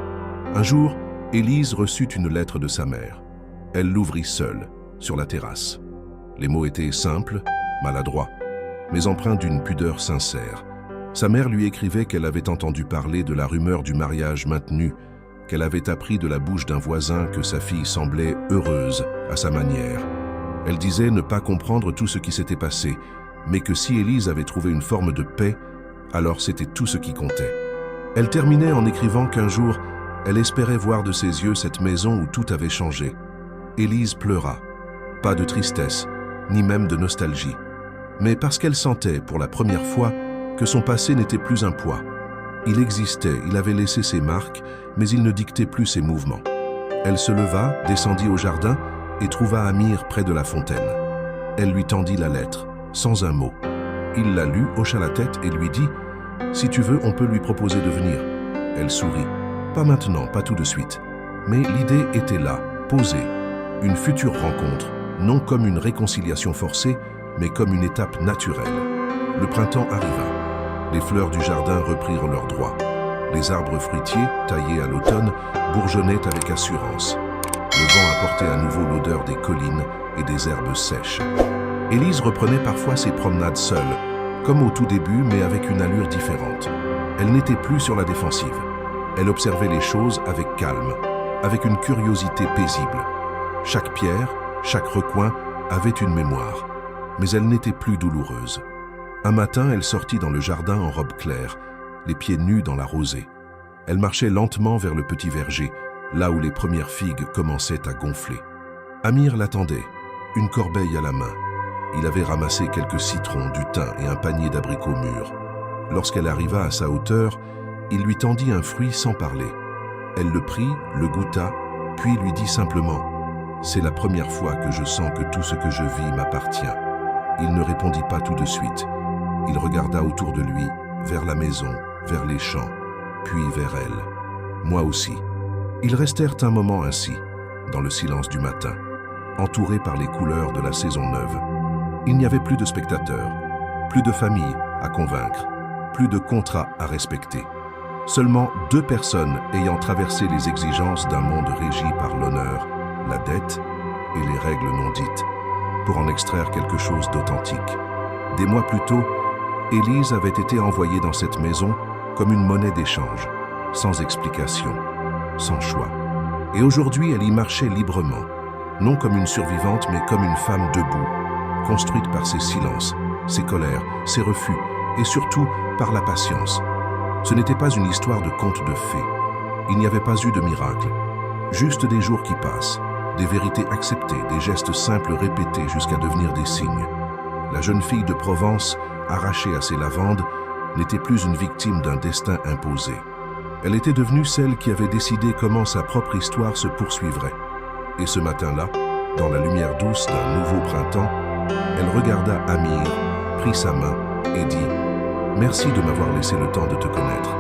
Un jour, Élise reçut une lettre de sa mère. Elle l'ouvrit seule, sur la terrasse. Les mots étaient simples, maladroits, mais empreints d'une pudeur sincère. Sa mère lui écrivait qu'elle avait entendu parler de la rumeur du mariage maintenu, qu'elle avait appris de la bouche d'un voisin que sa fille semblait heureuse à sa manière. Elle disait ne pas comprendre tout ce qui s'était passé, mais que si Élise avait trouvé une forme de paix, alors c'était tout ce qui comptait. Elle terminait en écrivant qu'un jour, elle espérait voir de ses yeux cette maison où tout avait changé. Élise pleura, pas de tristesse, ni même de nostalgie, mais parce qu'elle sentait, pour la première fois, que son passé n'était plus un poids. Il existait, il avait laissé ses marques, mais il ne dictait plus ses mouvements. Elle se leva, descendit au jardin et trouva Amir près de la fontaine. Elle lui tendit la lettre, sans un mot. Il la lut, hocha la tête et lui dit « Si tu veux, on peut lui proposer de venir. » Elle sourit. Pas maintenant, pas tout de suite. Mais l'idée était là, posée. Une future rencontre, non comme une réconciliation forcée, mais comme une étape naturelle. Le printemps arriva. Les fleurs du jardin reprirent leurs droits. Les arbres fruitiers, taillés à l'automne, bourgeonnaient avec assurance. Le vent apportait à nouveau l'odeur des collines et des herbes sèches. Élise reprenait parfois ses promenades seule, comme au tout début, mais avec une allure différente. Elle n'était plus sur la défensive. Elle observait les choses avec calme, avec une curiosité paisible. Chaque pierre, chaque recoin avait une mémoire, mais elle n'était plus douloureuse. Un matin, elle sortit dans le jardin en robe claire, les pieds nus dans la rosée. Elle marchait lentement vers le petit verger, là où les premières figues commençaient à gonfler. Amir l'attendait, une corbeille à la main. Il avait ramassé quelques citrons, du thym et un panier d'abricots mûrs. Lorsqu'elle arriva à sa hauteur, il lui tendit un fruit sans parler. Elle le prit, le goûta, puis lui dit simplement « C'est la première fois que je sens que tout ce que je vis m'appartient. » Il ne répondit pas tout de suite. Il regarda autour de lui, vers la maison, vers les champs, puis vers elle. Moi aussi. Ils restèrent un moment ainsi, dans le silence du matin, entourés par les couleurs de la saison neuve. Il n'y avait plus de spectateurs, plus de famille à convaincre, plus de contrats à respecter. Seulement 2 personnes ayant traversé les exigences d'un monde régi par l'honneur, la dette et les règles non dites, pour en extraire quelque chose d'authentique. Des mois plus tôt, Élise avait été envoyée dans cette maison comme une monnaie d'échange, sans explication, sans choix. Et aujourd'hui, elle y marchait librement, non comme une survivante, mais comme une femme debout, construite par ses silences, ses colères, ses refus, et surtout par la patience. Ce n'était pas une histoire de conte de fées. Il n'y avait pas eu de miracle. Juste des jours qui passent, des vérités acceptées, des gestes simples répétés jusqu'à devenir des signes. La jeune fille de Provence, arrachée à ses lavandes, n'était plus une victime d'un destin imposé. Elle était devenue celle qui avait décidé comment sa propre histoire se poursuivrait. Et ce matin-là, dans la lumière douce d'un nouveau printemps, elle regarda Amir, prit sa main et dit « Merci de m'avoir laissé le temps de te connaître ».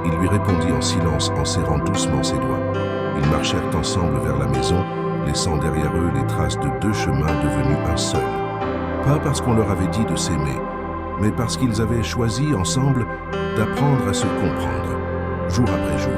Il lui répondit en silence en serrant doucement ses doigts. Ils marchèrent ensemble vers la maison, laissant derrière eux les traces de 2 chemins devenus un seul. Pas parce qu'on leur avait dit de s'aimer, mais parce qu'ils avaient choisi ensemble d'apprendre à se comprendre, jour après jour.